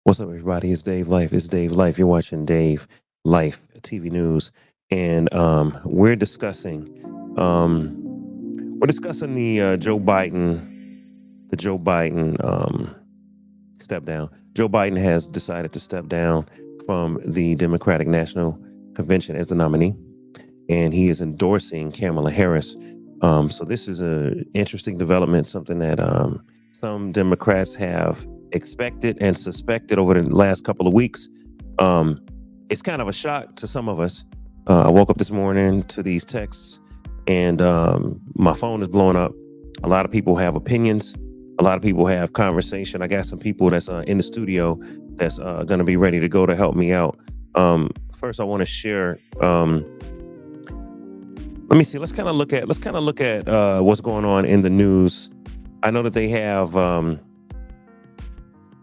What's up, everybody? It's Dave Life. It's Dave Life. You're watching Dave Life TV News, and we're discussing the Joe Biden step down. Joe Biden has decided to step down from the Democratic National Convention as the nominee, and he is endorsing Kamala Harris. So this is an interesting development, something that some Democrats have expected and suspected over the last couple of weeks. It's kind of a shock to some of us. I woke up this morning to these texts, and my phone is blowing up. A lot of people have opinions. A lot of people have conversation. I got some people that's in the studio that's going to be ready to go to help me out. First, I want to share. Let me see. Let's kind of look at what's going on in the news. I know that they have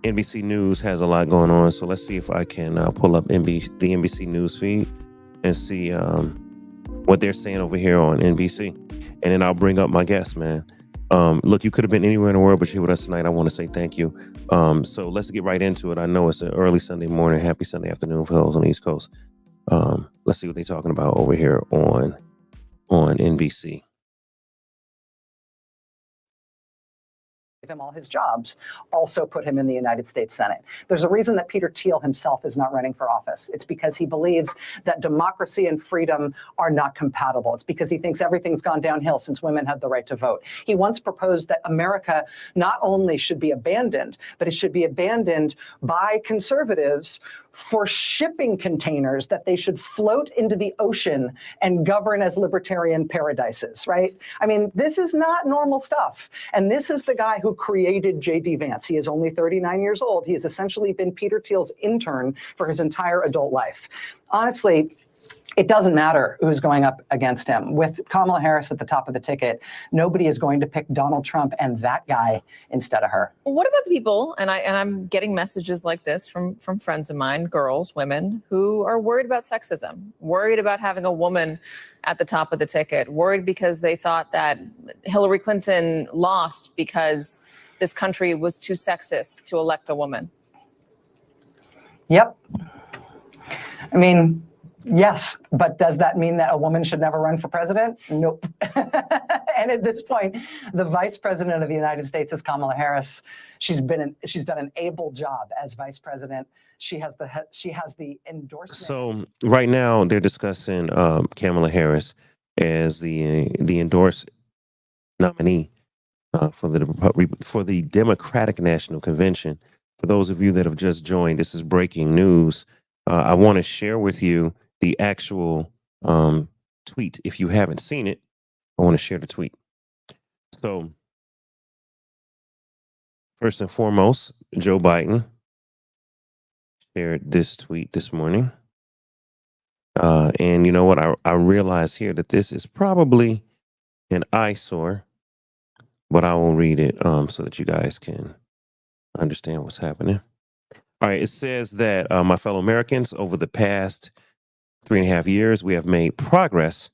NBC News has a lot going on, so let's see if I can pull up the NBC News feed and see what they're saying over here on NBC, and then I'll bring up my guest, man. Look, you could have been anywhere in the world, but you're with us tonight. I want to say thank you. So let's get right into it. I know it's an early Sunday morning. Happy Sunday afternoon for those on the East Coast. Let's see what they're talking about over here on NBC. Him all his jobs, also put him in the United States Senate. There's a reason that Peter Thiel himself is not running for office. It's because he believes that democracy and freedom are not compatible. It's because he thinks everything's gone downhill since women had the right to vote. He once proposed that America not only should be abandoned, but it should be abandoned by conservatives for shipping containers that they should float into the ocean and govern as libertarian paradises, right? I mean, this is not normal stuff. And this is the guy who created J.D. Vance. He is only 39 years old. He has essentially been Peter Thiel's intern for his entire adult life. Honestly, it doesn't matter who's going up against him. With Kamala Harris at the top of the ticket, nobody is going to pick Donald Trump and that guy instead of her. What about the people, and I'm getting messages like this from friends of mine, girls, women, who are worried about sexism, worried about having a woman at the top of the ticket, worried because they thought that Hillary Clinton lost because this country was too sexist to elect a woman? Yep. I mean, yes, but does that mean that a woman should never run for president? Nope. And at this point, the vice president of the United States is Kamala Harris. She's done an able job as vice president. She has the endorsement. So right now they're discussing Kamala Harris as the endorsed nominee for the Democratic National Convention. For those of you that have just joined, this is breaking news. I want to share with you the actual tweet. If you haven't seen it, I want to share the tweet. So first and foremost, Joe Biden shared this tweet this morning. And you know what? I realize here that this is probably an eyesore, but I will read it so that you guys can understand what's happening. All right. It says that my fellow Americans, over the past 3.5 years, we have made progress,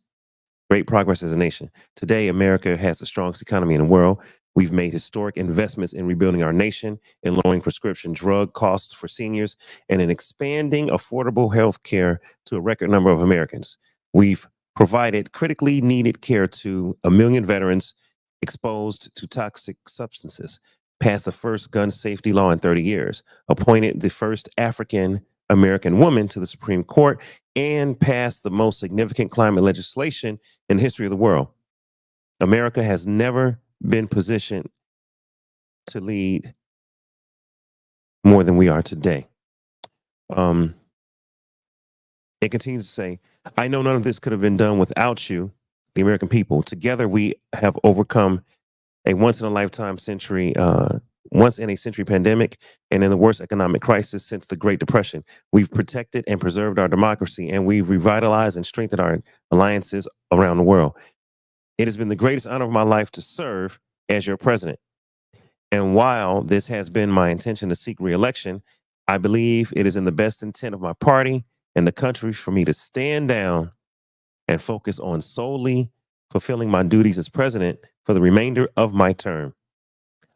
great progress as a nation. Today, America has the strongest economy in the world. We've made historic investments in rebuilding our nation, in lowering prescription drug costs for seniors, and in expanding affordable health care to a record number of Americans. We've provided critically needed care to 1 million veterans exposed to toxic substances, passed the first gun safety law in 30 years, appointed the first African American woman to the Supreme Court, and passed the most significant climate legislation in the history of the world. America has never been positioned to lead more than we are today. It continues to say, I know none of this could have been done without you, the American people. Together, we have overcome a once in a century pandemic and in the worst economic crisis since the Great Depression. We've protected and preserved our democracy, and we've revitalized and strengthened our alliances around the world. It has been the greatest honor of my life to serve as your president. And while this has been my intention to seek re-election, I believe it is in the best intent of my party and the country for me to stand down and focus on solely fulfilling my duties as president for the remainder of my term.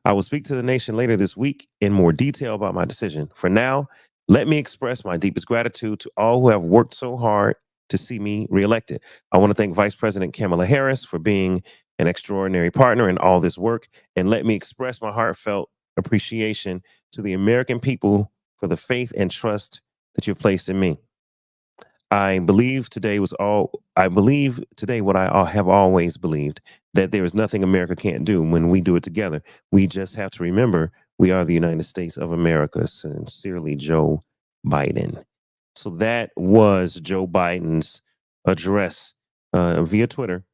I will speak to the nation later this week in more detail about my decision. For now, let me express my deepest gratitude to all who have worked so hard to see me reelected. I want to thank Vice President Kamala Harris for being an extraordinary partner in all this work. And let me express my heartfelt appreciation to the American people for the faith and trust that you've placed in me. I believe today what I have always believed, that there is nothing America can't do when we do it together. We just have to remember we are the United States of America. Sincerely, Joe Biden. So that was Joe Biden's address via Twitter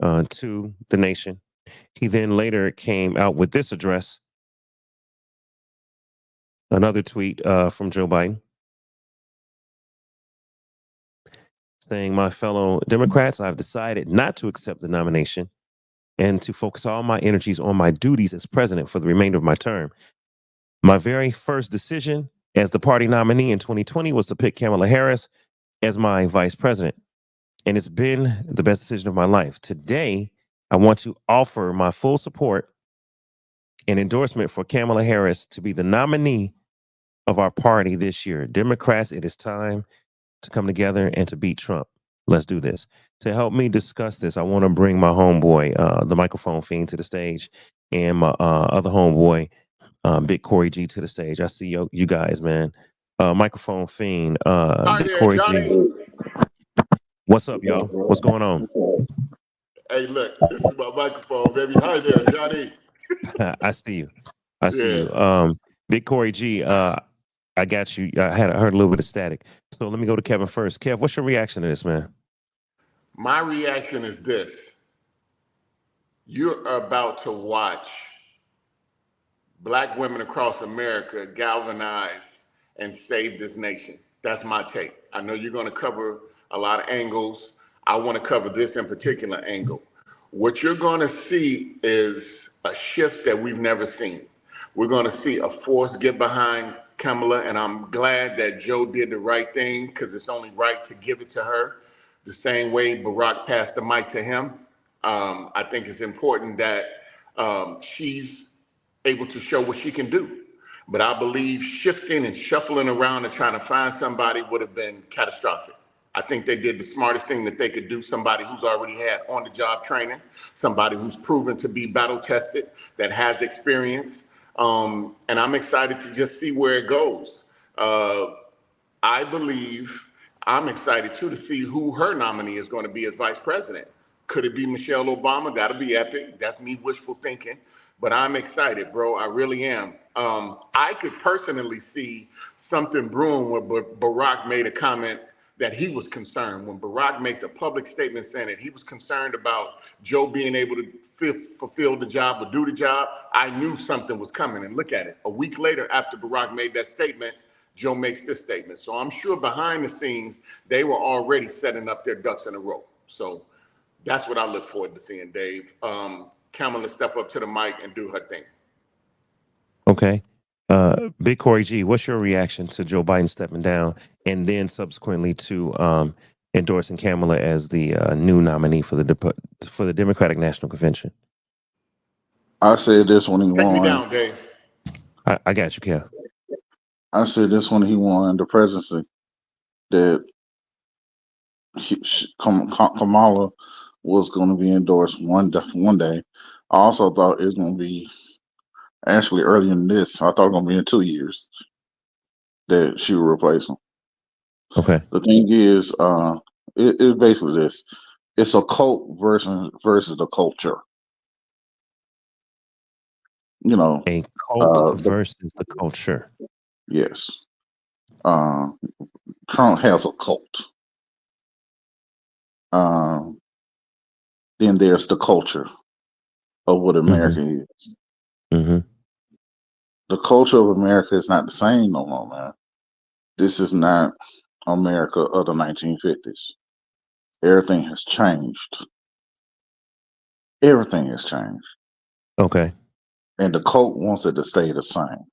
to the nation. He then later came out with this address, another tweet from Joe Biden, saying, "My fellow Democrats, I've decided not to accept the nomination and to focus all my energies on my duties as president for the remainder of my term. My very first decision as the party nominee in 2020 was to pick Kamala Harris as my vice president, and it's been the best decision of my life. Today, I want to offer my full support and endorsement for Kamala Harris to be the nominee of our party this year. Democrats, it is time to come together and to beat Trump. Let's do this." To help me discuss this, I want to bring my homeboy, the microphone fiend, to the stage, and my other homeboy, Big Corey G, to the stage. I see you guys, man. Microphone fiend, Big there, Corey Johnny. G. What's up, y'all? What's going on? Hey, look, this is my microphone, baby. Hi there, Johnny. I see you. I see you. Big Corey G, I got you. I heard a little bit of static. So let me go to Kevin first. Kev, what's your reaction to this, man? My reaction is this. You're about to watch Black women across America galvanize and save this nation. That's my take. I know you're going to cover a lot of angles. I want to cover this in particular angle. What you're going to see is a shift that we've never seen. We're going to see a force get behind Kamala, and I'm glad that Joe did the right thing, because it's only right to give it to her the same way Barack passed the mic to him. I think it's important that she's able to show what she can do. But I believe shifting and shuffling around and trying to find somebody would have been catastrophic. I think they did the smartest thing that they could do. Somebody who's already had on-the-job training, somebody who's proven to be battle-tested, that has experience. And I'm excited to just see where it goes. I believe I'm excited too to see who her nominee is going to be as vice president. Could it be Michelle Obama? That'll be epic. That's me wishful thinking. But I'm excited, bro. I really am. I could personally see something brewing where Barack made a comment that he was concerned. When Barack makes a public statement saying that he was concerned about Joe being able to fulfill the job or do the job, I knew something was coming. And look at it. A week later, after Barack made that statement, Joe makes this statement. So I'm sure behind the scenes, they were already setting up their ducks in a row. So that's what I look forward to seeing, Dave. Kamala step up to the mic and do her thing. Okay. Big Corey G, what's your reaction to Joe Biden stepping down and then subsequently to endorsing Kamala as the new nominee for the Democratic National Convention? I said this when he Take me won. down, Dave. I got you, Kev. I said this when he won the presidency, that Kamala was going to be endorsed one day. I also thought it was going to be actually earlier than this. I thought it was going to be in 2 years that she would replace him. Okay. The thing is, it's basically this. It's a cult versus the culture. You know, A cult versus the culture. yes. Trump has a cult. Then there's the culture of what America is. Mm-hmm. The culture of America is not the same no more, man. This is not America of the 1950s. Everything has changed. Everything has changed. Okay. And the cult wants it to stay the same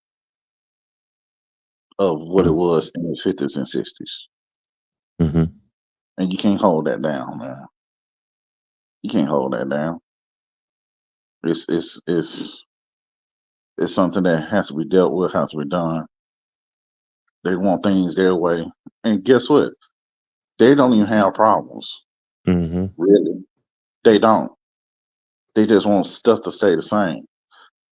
of what it was in the 50s and 60s. Mm-hmm. And you can't hold that down, man. You can't hold that down. It's something that has to be dealt with, has to be done. They want things their way. And guess what? They don't even have problems. Mm-hmm. Really. They don't. They just want stuff to stay the same.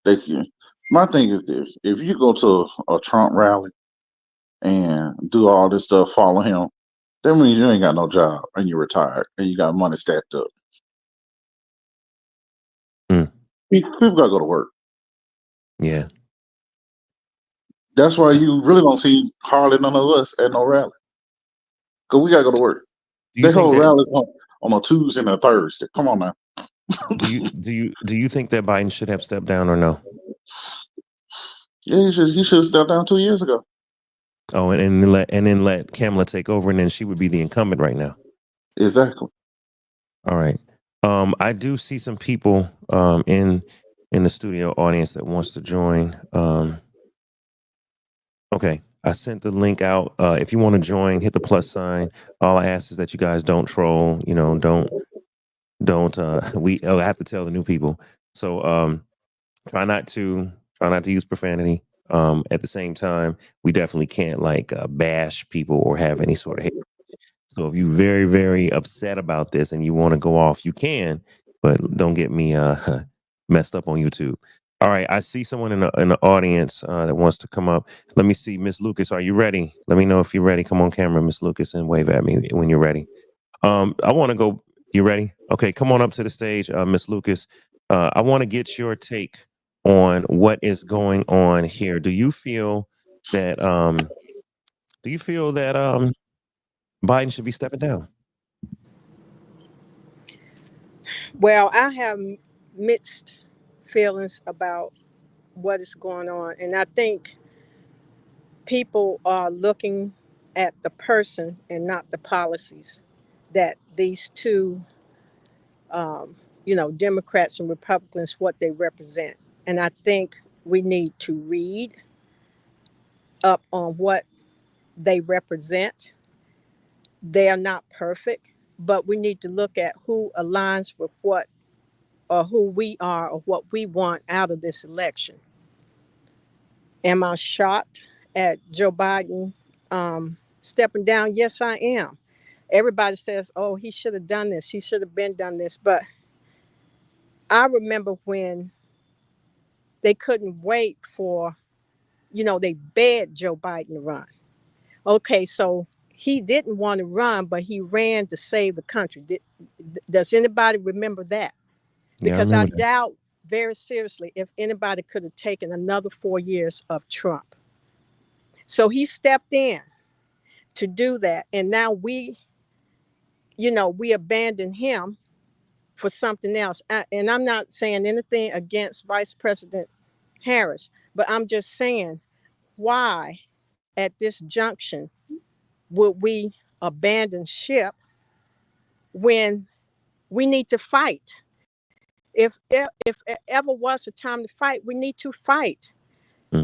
They can, my thing is this: if you go to a Trump rally and do all this stuff, follow him, that means you ain't got no job and you're retired and you got money stacked up. Mm. People gotta go to work. Yeah. That's why you really don't see hardly none of us at no rally. Cause we gotta go to work. Do you They think hold that rallies on a Tuesday and a Thursday. Come on now. do you think that Biden should have stepped down or no? Yeah, he should have stepped down 2 years ago. Oh, and then let Kamala take over, and then she would be the incumbent right now. Exactly. All right. I do see some people in the studio audience that wants to join. Okay, I sent the link out. If you want to join, hit the plus sign. All I ask is that you guys don't troll. You know, don't. I have to tell the new people. So try not to use profanity. At the same time, we definitely can't like bash people or have any sort of hate. So if you're very, very upset about this and you want to go off, you can, but don't get me messed up on YouTube. All right, I see someone in the audience that wants to come up. Let me see, Miss Lucas. Are you ready? Let me know if you're ready. Come on camera, Miss Lucas, and wave at me when you're ready. I want to go. You ready? Okay, come on up to the stage, Miss Lucas. I want to get your take on what is going on here. Do you feel that Biden should be stepping down? Well, I have mixed feelings about what is going on. And I think people are looking at the person and not the policies that these two, Democrats and Republicans, what they represent. And I think we need to read up on what they represent. They are not perfect, but we need to look at who aligns with what or who we are or what we want out of this election. Am I shocked at Joe Biden stepping down? Yes, I am. Everybody says, oh, he should have done this. He should have been done this. But I remember when they couldn't wait for, they begged Joe Biden to run. Okay, so he didn't want to run, but he ran to save the country. Does anybody remember that? Yeah, I Because I remember that. doubt very seriously if anybody could have taken another 4 years of Trump. So he stepped in to do that. And now we abandon him for something else. And I'm not saying anything against Vice President Harris, but I'm just saying, why at this junction would we abandon ship when we need to fight? If ever was a time to fight, we need to fight.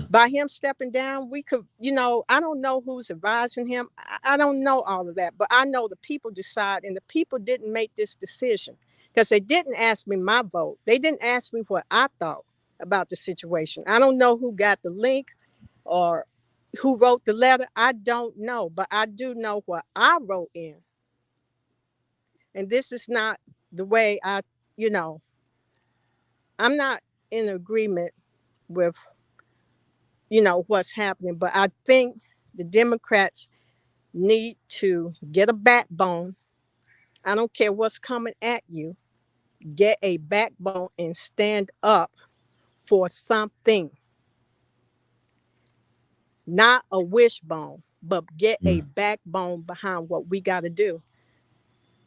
By him stepping down, we could, I don't know who's advising him. I don't know all of that, but I know the people decide, and the people didn't make this decision because they didn't ask me my vote. They didn't ask me what I thought about the situation. I don't know who got the link or who wrote the letter. I don't know, but I do know what I wrote in. And this is not the way I'm not in agreement with what's happening, but I think the Democrats need to get a backbone. I don't care what's coming at you. Get a backbone and stand up for something. Not a wishbone, but get a backbone behind what we got to do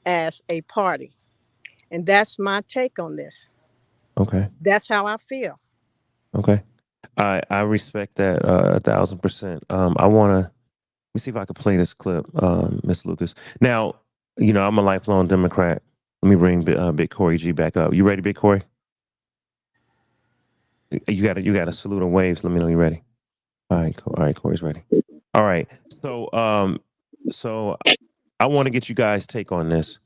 as a party. And that's my take on this. Okay. That's how I feel. Okay. I respect that 1,000%. I want to let me see if I can play this clip, Miss Lucas. Now, I'm a lifelong Democrat. Let me bring Big Corey G back up. You ready, Big Corey? You got to salute and waves. Let me know you're ready. All right, Corey's ready. All right. So I want to get you guys' take on this.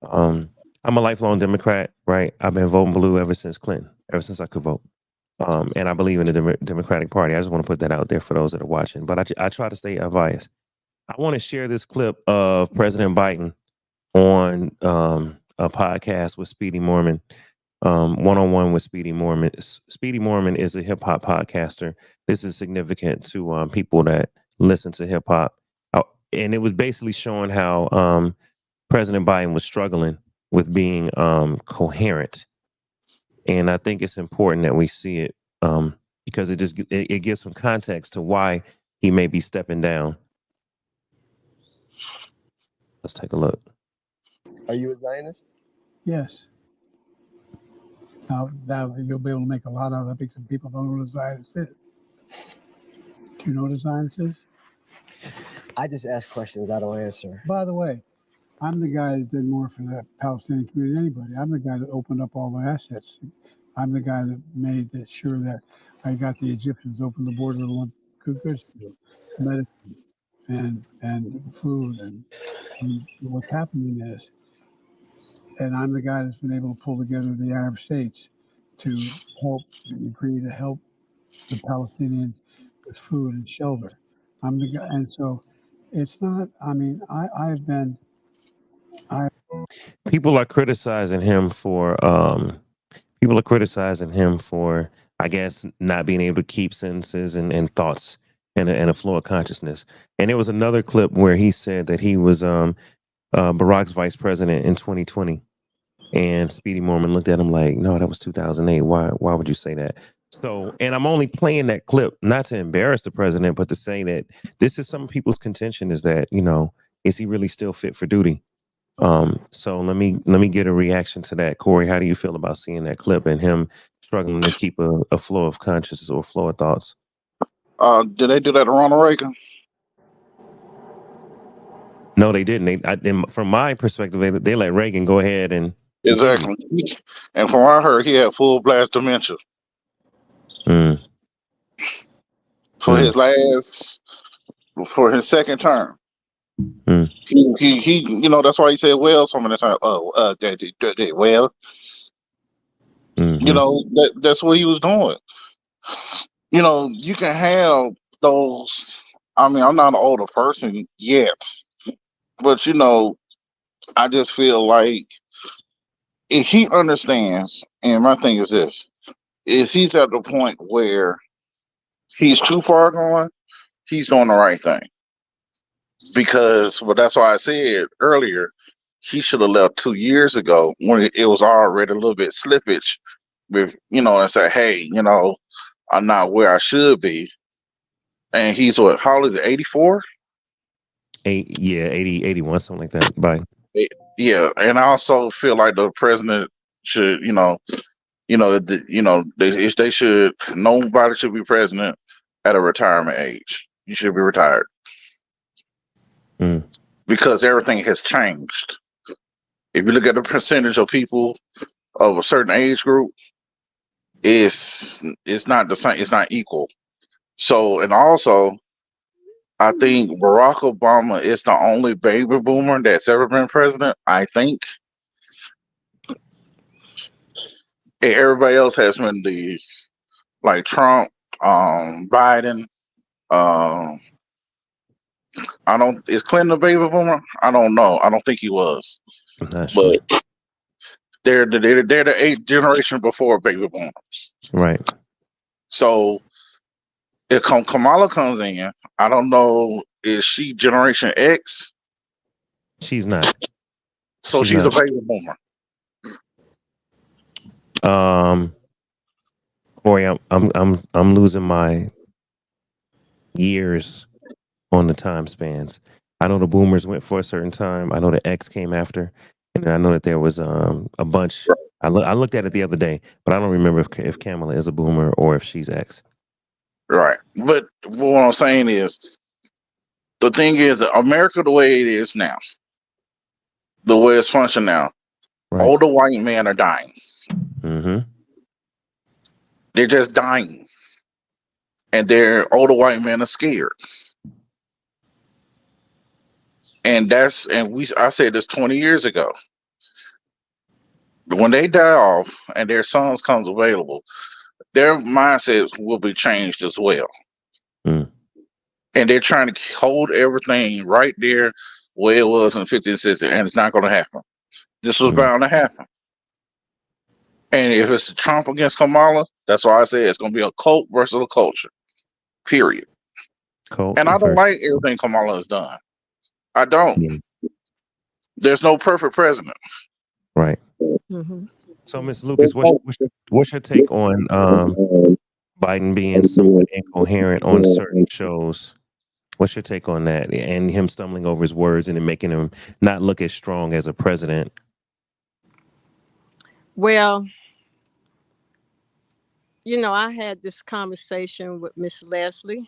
I'm a lifelong Democrat, right? I've been voting blue ever since Clinton, ever since I could vote. And I believe in the Democratic Party. I just want to put that out there for those that are watching. But I try to stay unbiased. I want to share this clip of President Biden on a podcast with Speedy Mormon, one-on-one with Speedy Mormon. Speedy Mormon is a hip hop podcaster. This is significant to people that listen to hip hop, and it was basically showing how President Biden was struggling with being coherent, and I think it's important that we see it because it gives some context to why he may be stepping down. Let's take a look. Are you a Zionist? Yes. Now you'll be able to make a lot out of it because people don't know what a Zionist is. Do you know what a Zionist is? I just ask questions, I don't answer. By the way, I'm the guy that did more for the Palestinian community than anybody. I'm the guy that opened up all the assets. I'm the guy that made sure that I got the Egyptians to open the border to want good goods to do, medicine and food and what's happening is. And I'm the guy that's been able to pull together the Arab states to agree to help the Palestinians with food and shelter. I'm the guy, and so it's not. I mean, People are criticizing him for. I guess, not being able to keep sentences and thoughts and a flow of consciousness. And there was another clip where he said that he was Barack's vice president in 2020. And Speedy Mormon looked at him like, no, that was 2008. Why would you say that? So, and I'm only playing that clip not to embarrass the president, but to say that this is some people's contention is that, is he really still fit for duty? So let me get a reaction to that. Corey, how do you feel about seeing that clip and him struggling to keep a flow of consciousness or flow of thoughts? Did they do that to Ronald Reagan? No, they didn't. From my perspective, they let Reagan go ahead and Exactly. And from what I heard, he had full blast dementia for his second term. He that's why he said, well, some of the time, well, that's what he was doing. You can have those. I mean, I'm not an older person yet, but I just feel like if he understands, and my thing is this, is he's at the point where he's too far gone, he's doing the right thing. Because, that's why I said earlier, he should have left 2 years ago when it was already a little bit slippage with, and say, hey, I'm not where I should be. And he's what, how old is it, 84? 80, 81, something like that. Bye. Yeah, and I also feel like the president should, they should, nobody should be president at a retirement age. You should be retired. Because everything has changed. If you look at the percentage of people of a certain age group, it's not the same, it's not equal. So, and also, I think Barack Obama is the only baby boomer that's ever been president, I think. And everybody else has been like Trump, Biden. Is Clinton a baby boomer? I don't know. I don't think he was. I'm not sure. But they're the eighth generation before baby boomers. Right. So if Kamala comes in, I don't know, is she Generation X? She's not. So she's a baby boomer. Corey, I'm losing my years on the time spans. I know the boomers went for a certain time. I know the X came after, and I know that there was a bunch. I looked at it the other day, but I don't remember if Kamala is a boomer or if she's X. Right, but what I'm saying is, the thing is, America, the way it is now, the way it's functioning now, Right. Older white men are dying. Mm-hmm. They're just dying. And their older white men are scared. And I said this 20 years ago. When they die off and their sons comes available, their mindsets will be changed as well. Mm. And they're trying to hold everything right there where it was in 50 and 60, and it's not going to happen. This was bound to happen. And if it's Trump against Kamala, that's why I say it's going to be a cult versus a culture. Period. Cult And I don't versus- like everything Kamala has done. I don't. Yeah. There's no perfect president. Right. Mhm. So, Ms. Lucas, what's your take on Biden being somewhat incoherent on certain shows? What's your take on that, and him stumbling over his words and it making him not look as strong as a president? Well, I had this conversation with Miss Leslie,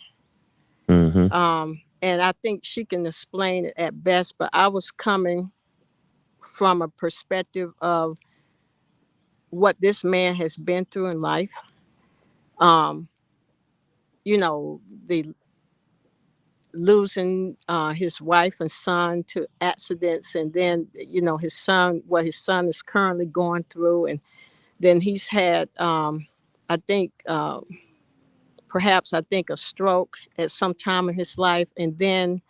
Mm-hmm. and I think she can explain it at best, but I was coming from a perspective of what this man has been through in life. The losing his wife and son to accidents, and then his son, what his son is currently going through, and then he's had I think perhaps I think a stroke at some time in his life, and then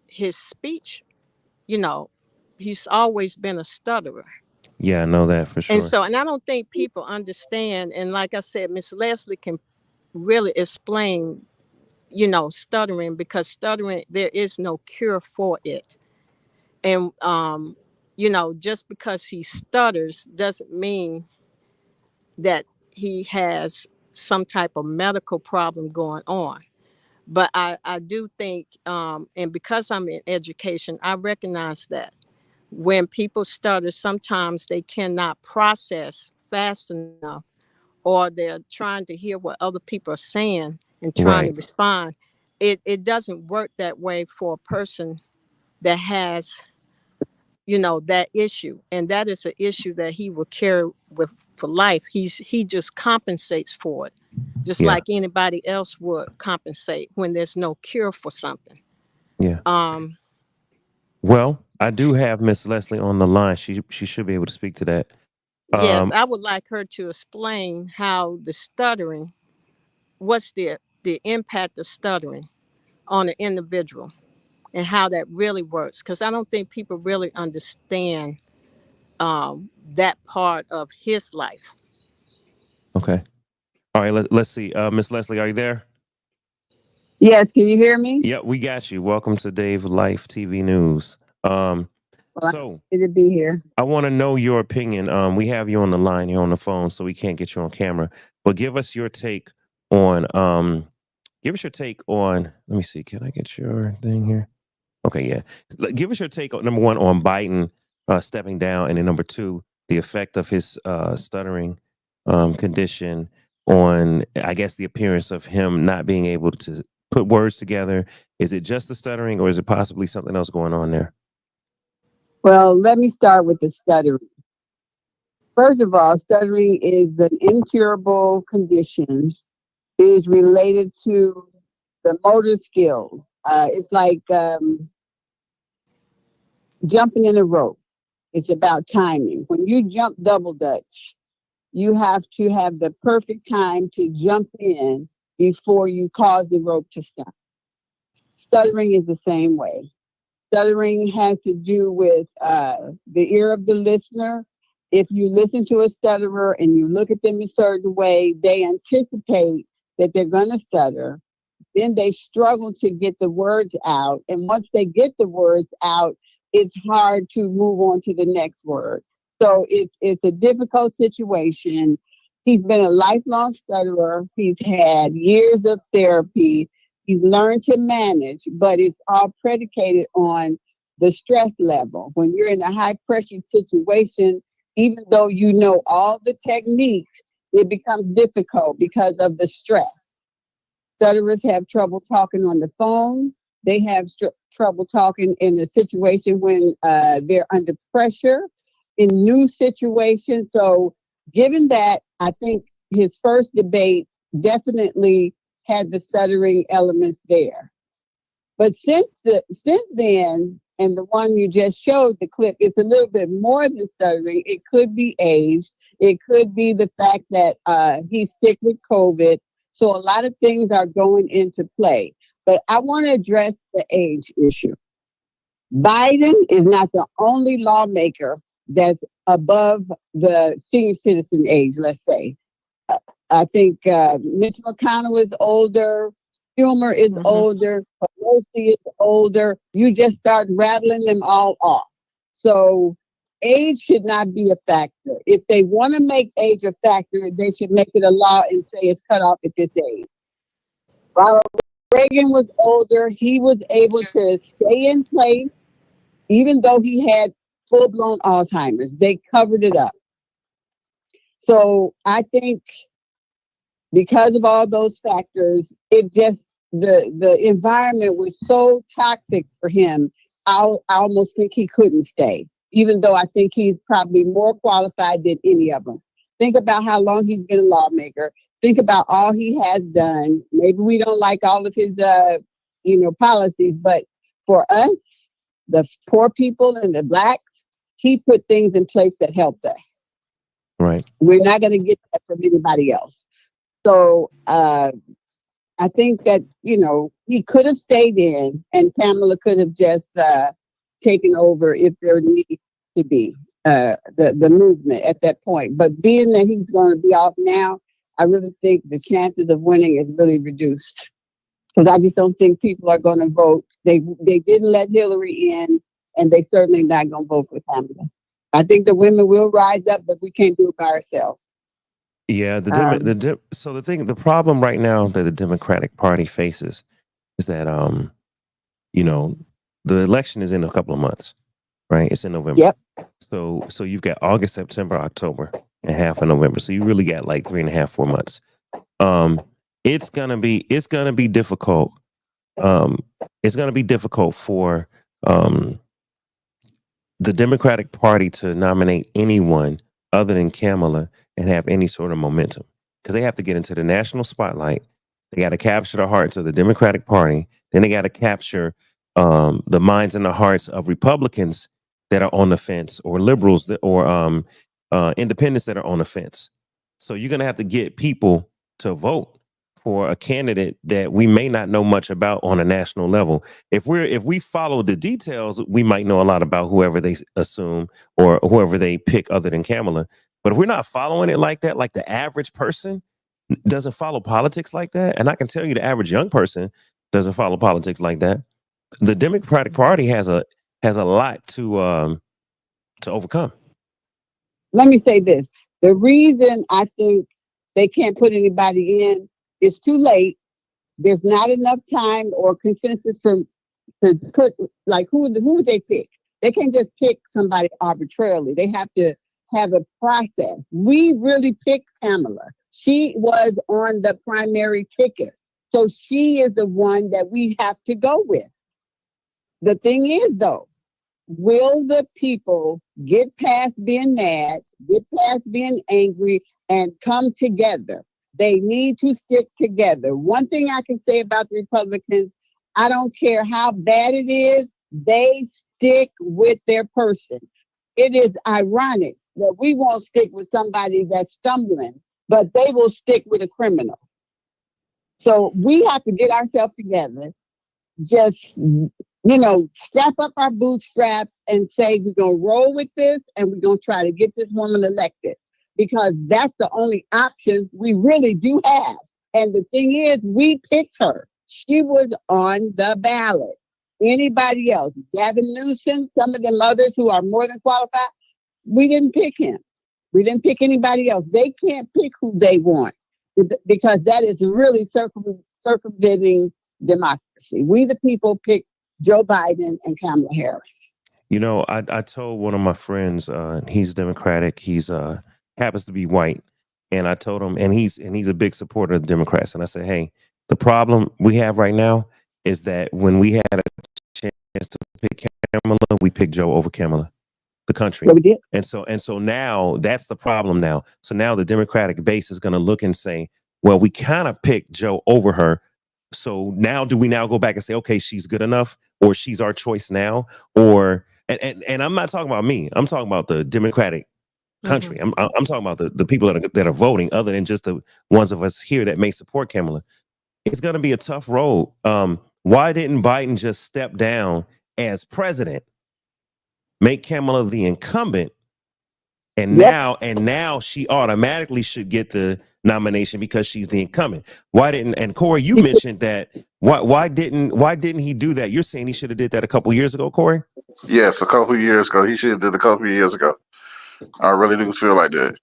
his speech, he's always been a stutterer. Yeah, I know that for And sure. so, and I don't think people understand, and like I said, Miss Leslie can really explain stuttering, because stuttering, there is no cure for it. And just because he stutters doesn't mean that he has some type of medical problem going on. But I do think, and because I'm in education, I recognize that when people stutter, sometimes they cannot process fast enough, or they're trying to hear what other people are saying and trying to Right. respond. It doesn't work that way for a person that has that issue, and that is an issue that he will carry with for life. He just compensates for it, just Yeah. like anybody else would compensate when there's no cure for something. Yeah. um Well, I do have Miss Leslie on the line. She should be able to speak to that. yes, I would like her to explain how the stuttering, what's the impact of stuttering on an individual, and how that really works, because I don't think people really understand that part of his life. Okay. All right. Let's see. Miss Leslie, are you there? Yes, can you hear me? Yeah, we got you. Welcome to Dave Life TV News. Well, So I'm happy to be here. I want to know your opinion. We have you on the line here on the phone, so we can't get you on camera. But give us your take on let me see, can I get your thing here? Okay, yeah. Give us your take on number one on Biden stepping down, and then number two, the effect of his stuttering condition on, I guess, the appearance of him not being able to put words together. Is it just the stuttering, or is it possibly something else going on there? Well, let me start with the stuttering. First of all, stuttering is an incurable condition. It is related to the motor skills. It's like jumping in a rope. It's about timing. When you jump double dutch, you have to have the perfect time to jump in before you cause the rope to stop. Stuttering is the same way. Stuttering has to do with the ear of the listener. If you listen to a stutterer and you look at them a certain way, they anticipate that they're going to stutter. Then they struggle to get the words out. And once they get the words out, it's hard to move on to the next word. So it's a difficult situation. He's been a lifelong stutterer. He's had years of therapy. He's learned to manage, but it's all predicated on the stress level. When you're in a high pressure situation, even though you know all the techniques, it becomes difficult because of the stress. Stutterers have trouble talking on the phone. They have trouble talking in a situation when they're under pressure in new situations. So given that, I think his first debate definitely had the stuttering elements there. But since then, and the one you just showed, the clip, it's a little bit more than stuttering. It could be age. It could be the fact that he's sick with COVID. So a lot of things are going into play. But I want to address the age issue. Biden is not the only lawmaker that's above the senior citizen age, let's say. I think Mitch McConnell is older. Schumer is older. Pelosi is older. You just start rattling them all off. So age should not be a factor. If they want to make age a factor, they should make it a law and say it's cut off at this age. Ronald Reagan was older. He was able to stay in place, even though he had full-blown Alzheimer's. They covered it up. So I think because of all those factors, it just, the environment was so toxic for him. I almost think he couldn't stay, even though I think he's probably more qualified than any of them. Think about how long he's been a lawmaker. Think about all he has done. Maybe we don't like all of his, policies, but for us, the poor people and the blacks, he put things in place that helped us. Right. We're not going to get that from anybody else. So I think that, he could have stayed in and Kamala could have just taken over if there needed to be the movement at that point. But being that he's going to be off now, I really think the chances of winning is really reduced. Because I just don't think people are going to vote. They didn't let Hillary in, and they certainly not going to vote for Kamala. I think the women will rise up, but we can't do it by ourselves. Yeah, the problem right now that the Democratic Party faces is that the election is in a couple of months, right? It's in November. Yep. So you've got August, September, October, and half of November. So you really got like 3.5, 4 months. It's gonna be difficult. It's gonna be difficult for the Democratic Party to nominate anyone other than Kamala and have any sort of momentum, because they have to get into the national spotlight. They got to capture the hearts of the Democratic Party. Then they got to capture the minds and the hearts of Republicans that are on the fence, or liberals or independents that are on the fence. So you're going to have to get people to vote for a candidate that we may not know much about on a national level. If we follow the details, we might know a lot about whoever they assume or whoever they pick other than Kamala. But if we're not following it like that, like the average person doesn't follow politics like that, and I can tell you the average young person doesn't follow politics like that, the Democratic Party has a lot to overcome. Let me say this. The reason I think they can't put anybody in, it's too late. There's not enough time or consensus to put, like, who would they pick? They can't just pick somebody arbitrarily. They have to have a process. We really picked Kamala. She was on the primary ticket. So she is the one that we have to go with. The thing is, though, will the people get past being mad, get past being angry, and come together? They need to stick together. One thing I can say about the Republicans, I don't care how bad it is, they stick with their person. It is ironic that we won't stick with somebody that's stumbling, but they will stick with a criminal. So we have to get ourselves together, just, strap up our bootstraps and say we're going to roll with this and we're going to try to get this woman elected, because that's the only option we really do have. And the thing is, we picked her. She was on the ballot. Anybody else, Gavin Newsom, some of them others who are more than qualified, we didn't pick him. We didn't pick anybody else. They can't pick who they want, because that is really circumventing democracy. We, the people, pick Joe Biden and Kamala Harris. I told one of my friends, he's Democratic. He's happens to be white, and I told him, and he's a big supporter of the Democrats. And I said, hey, the problem we have right now is that when we had a chance to pick Kamala, we picked Joe over Kamala, the country. Yeah, we did. And so now that's the problem now. So now the Democratic base is going to look and say, well, we kind of picked Joe over her. So now do we now go back and say, okay, she's good enough, or she's our choice now? Or and I'm not talking about me. I'm talking about the Democratic country. I'm talking about the people that are voting, other than just the ones of us here that may support Kamala. It's going to be a tough road. Why didn't Biden just step down as president, make Kamala the incumbent, and Yep. now she automatically should get the nomination because she's the incumbent? Why didn't? And Corey, you mentioned that. Why didn't he do that? You're saying he should have did that a couple years ago, Corey? Yes, a couple of years ago. He should have did a couple of years ago. I really do feel like that.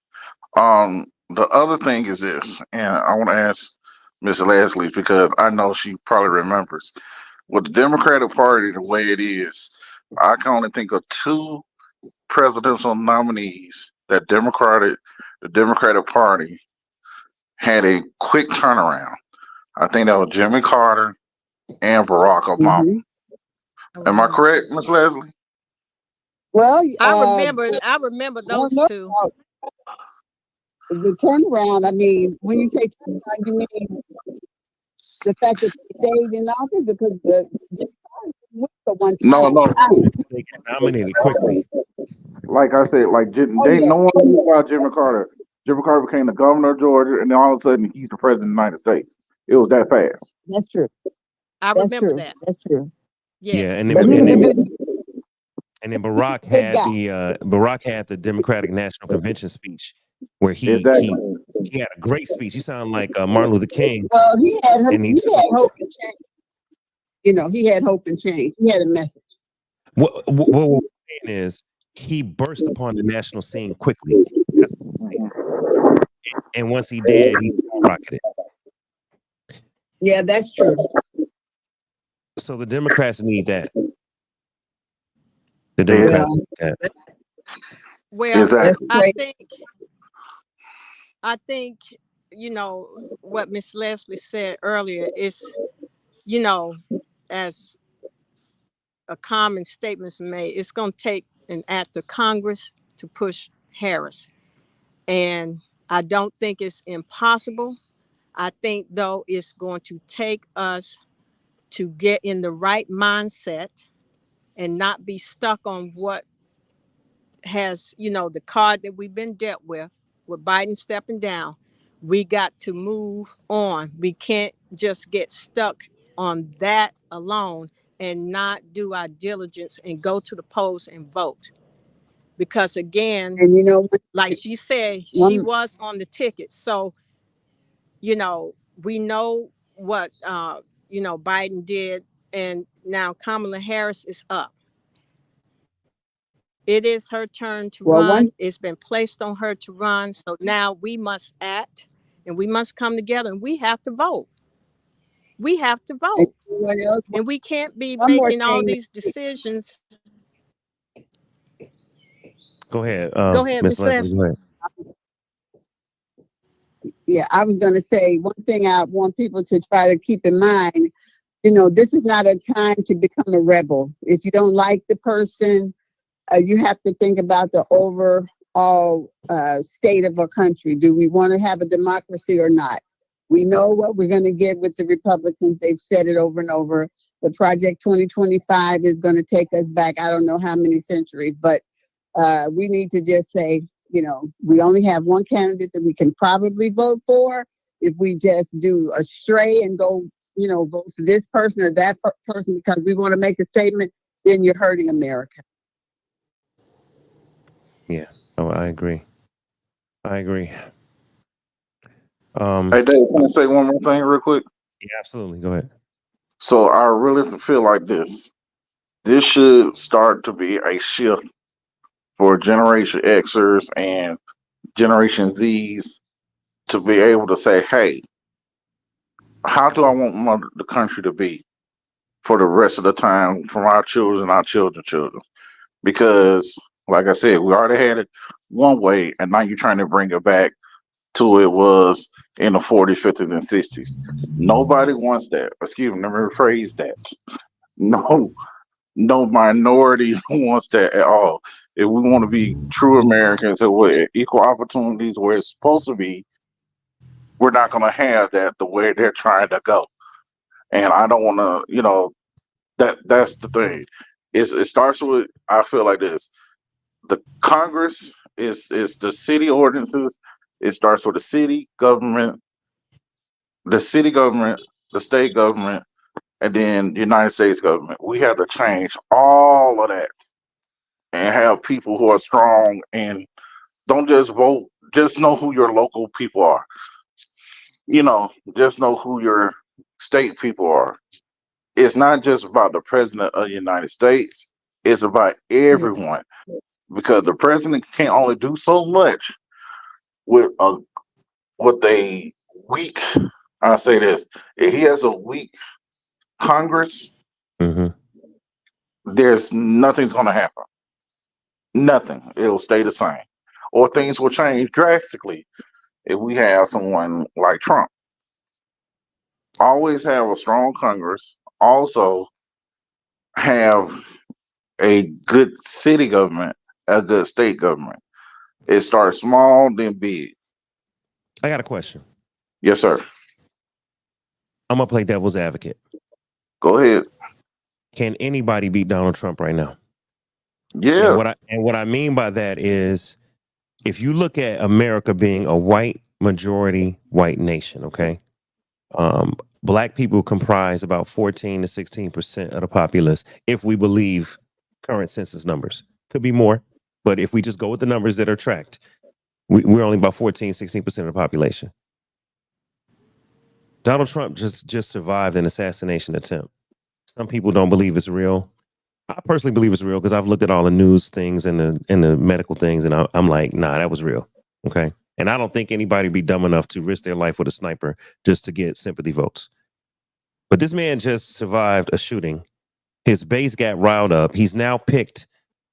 The other thing is this, and I want to ask Miss Leslie because I know she probably remembers. With the Democratic Party, the way it is, I can only think of two presidential nominees that the Democratic Party had a quick turnaround. I think that was Jimmy Carter and Barack Obama. Mm-hmm. Am I correct, Miss Leslie? Well, I remember no, those no, two. the turnaround. I mean, when you say turnaround, you mean the fact that they stayed in office because the one No, time. no. They got nominated quickly. Like I said, like Oh, yeah. no one knew about Jimmy Carter. Jimmy Carter became the governor of Georgia, and then all of a sudden he's the president of the United States. It was that fast. That's true. I That's remember true. that. That's true. Yes. Yeah, and But he was a good, then Barack good had guy. the Democratic National Convention speech where he Exactly. had a great speech. He sounded like Martin Luther King, Well, he had and he took hope and change. You know, he had hope and change. He had a message. what we're saying is he burst upon the national scene quickly. That's what we're saying. And once he did, he skyrocketed. Yeah, that's true. So the Democrats need that. The Democrats need that. Well, Exactly. I think, you know, what Miss Leslie said earlier is, you know, as a common statement's made, it's going to take an act of Congress to push Harris. And I don't think it's impossible. I think, though, it's going to take us to get in the right mindset and not be stuck on what has, you know, the card that we've been dealt with Biden stepping down. We got to move on. We can't just get stuck on that alone and not do our diligence and go to the polls and vote. Because again, And you know, like she said, she was on the ticket. So, you know, we know what, you know, Biden did. And now Kamala Harris is up. It is her turn to run. It's been placed on her to run. So now we must act and we must come together and we have to vote. We have to vote. And we can't be making all these decisions. Go ahead. Go ahead, Miss Miss Leslie. Go ahead. Yeah, I was going to say one thing I want people to try to keep in mind. You know, this is not a time to become a rebel. If you don't like the person, you have to think about the overall state of our country. Do we want to have a democracy or not? We know what we're going to get with the Republicans. They've said it over and over. The Project 2025 is going to take us back, I don't know how many centuries, but we need to just say, you know, we only have one candidate that we can probably vote for. If we just do a stray and go, you know, vote for this person or that person because we want to make a statement, then you're hurting America. Yeah. Oh, I agree. Hey, Dave, can I say one more thing real quick? Yeah, absolutely. Go ahead. So I really feel like this should start to be a shift for Generation Xers and Generation Zs to be able to say, hey, how do I want the country to be for the rest of the time from our children and our children's children? Because, like I said, we already had it one way, and now you're trying to bring it back to it was in the 40s, 50s, and 60s. Nobody wants that. Excuse me, let me rephrase that. No, no minority wants that at all. If we want to be true Americans and with equal opportunities where it's supposed to be, we're not going to have that the way they're trying to go. And I don't want to, that's the thing. It starts with, I feel like this. The Congress is the city ordinances. It starts with the city government, the state government, and then the United States government. We have to change all of that and have people who are strong and don't just vote, just know who your local people are. Just know who your state people are. It's not just about the president of the United States, it's about everyone. Because the president can only do so much with a weak, I say this, if he has a weak Congress, Mm-hmm. there's nothing's going to happen. Nothing. It'll stay the same. Or things will change drastically if we have someone like Trump. Always have a strong Congress. Also have a good city government, a good state government. It starts small, then big. I got a question. Yes, sir. I'm gonna play devil's advocate. Go ahead. Can anybody beat Donald Trump right now? Yeah. And what I mean by that is, if you look at America being a white majority white nation, okay, black people comprise about 14 to 16% of the populace, if we believe current census numbers. Could be more, but if we just go with the numbers that are tracked, we're only about 14, 16% of the population. Donald Trump just survived an assassination attempt. Some people don't believe it's real. I personally believe it's real because I've looked at all the news things and the medical things, and I'm like, nah, that was real. Okay. And I don't think anybody would be dumb enough to risk their life with a sniper just to get sympathy votes. But this man just survived a shooting. His base got riled up. He's now picked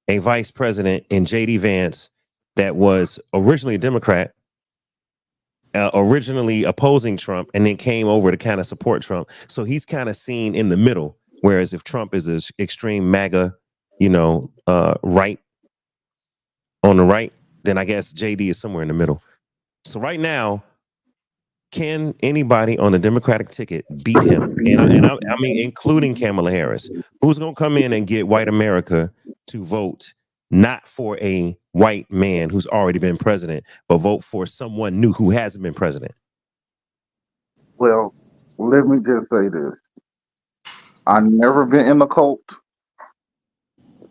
a vice president in J.D. Vance that was originally a Democrat, originally opposing Trump, and then came over to kind of support Trump. So he's kind of seen in the middle. Whereas if Trump is an extreme MAGA, right on the right, then I guess JD is somewhere in the middle. So right now, can anybody on the Democratic ticket beat him? And I mean, including Kamala Harris, who's going to come in and get white America to vote not for a white man who's already been president, but vote for someone new who hasn't been president? Well, let me just say this. I've never been in a cult.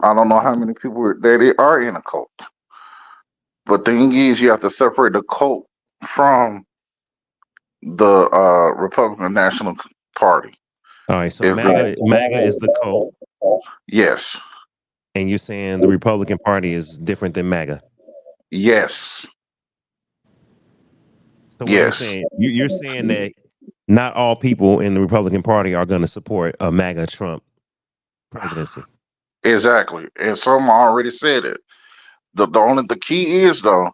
I don't know how many people that are in a cult. But the thing is, you have to separate the cult from the Republican National Party. All right, so MAGA is the cult. Yes. And you're saying the Republican Party is different than MAGA? Yes. So what you're saying, you're saying that not all people in the Republican Party are going to support a MAGA Trump presidency. Exactly. And some already said it. The key is, though,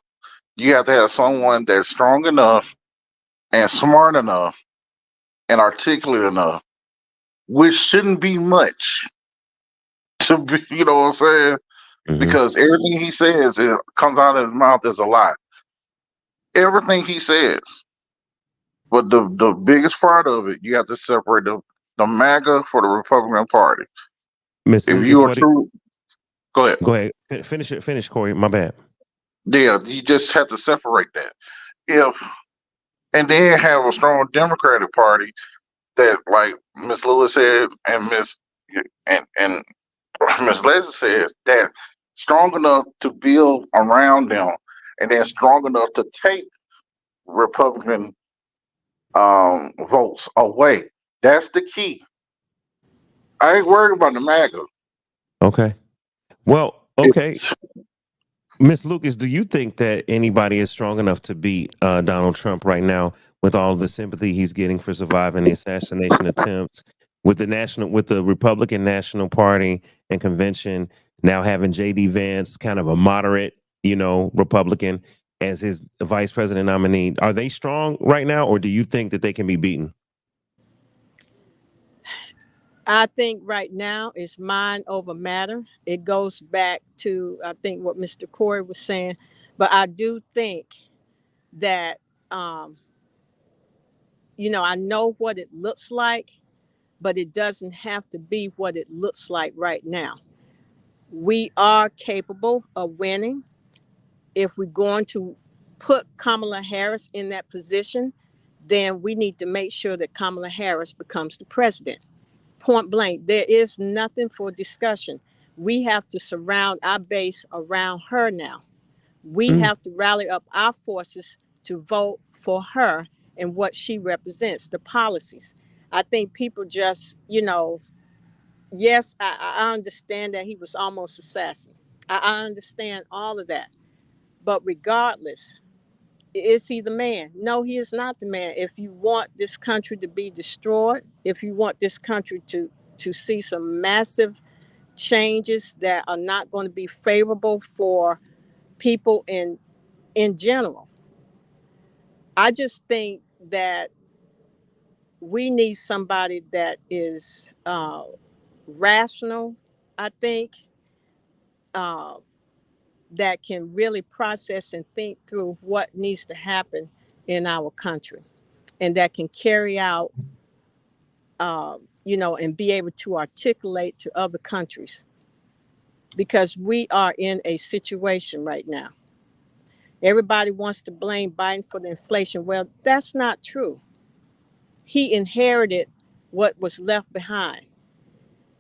you have to have someone that's strong enough and smart enough and articulate enough, which shouldn't be much to be, you know what I'm saying? Mm-hmm. Because everything he says, it comes out of his mouth is a lie. Everything he says. But the biggest part of it, you have to separate the MAGA for the Republican Party. If Lucas, you are true, go ahead. Go ahead. Finish, Corey. My bad. Yeah, you just have to separate that. And then have a strong Democratic Party that, like Miss Lewis said, and Miss Leslie says, that strong enough to build around them, and then strong enough to take Republican votes away. That's the key. I ain't worried about the MAGA. Okay. Well, okay. Miss Lucas, do you think that anybody is strong enough to beat Donald Trump right now with all the sympathy he's getting for surviving the assassination attempts, with the Republican National Party and convention now having J.D. Vance, kind of a moderate, Republican, as his vice president nominee. Are they strong right now, or do you think that they can be beaten? I think right now it's mind over matter. It goes back to, I think, what Mr. Corey was saying. But I do think that, I know what it looks like, but it doesn't have to be what it looks like right now. We are capable of winning. If we're going to put Kamala Harris in that position, then we need to make sure that Kamala Harris becomes the president. Point blank, there is nothing for discussion. We have to surround our base around her now. We have to rally up our forces to vote for her and what she represents, the policies. I think people just, yes, I understand that he was almost assassin. I understand all of that. But regardless, is he the man? No, he is not the man. If you want this country to be destroyed, if you want this country to see some massive changes that are not going to be favorable for people in general, I just think that we need somebody that is rational, I think, that can really process and think through what needs to happen in our country, and that can carry out, and be able to articulate to other countries, because we are in a situation right now. Everybody wants to blame Biden for the inflation. Well, that's not true. He inherited what was left behind.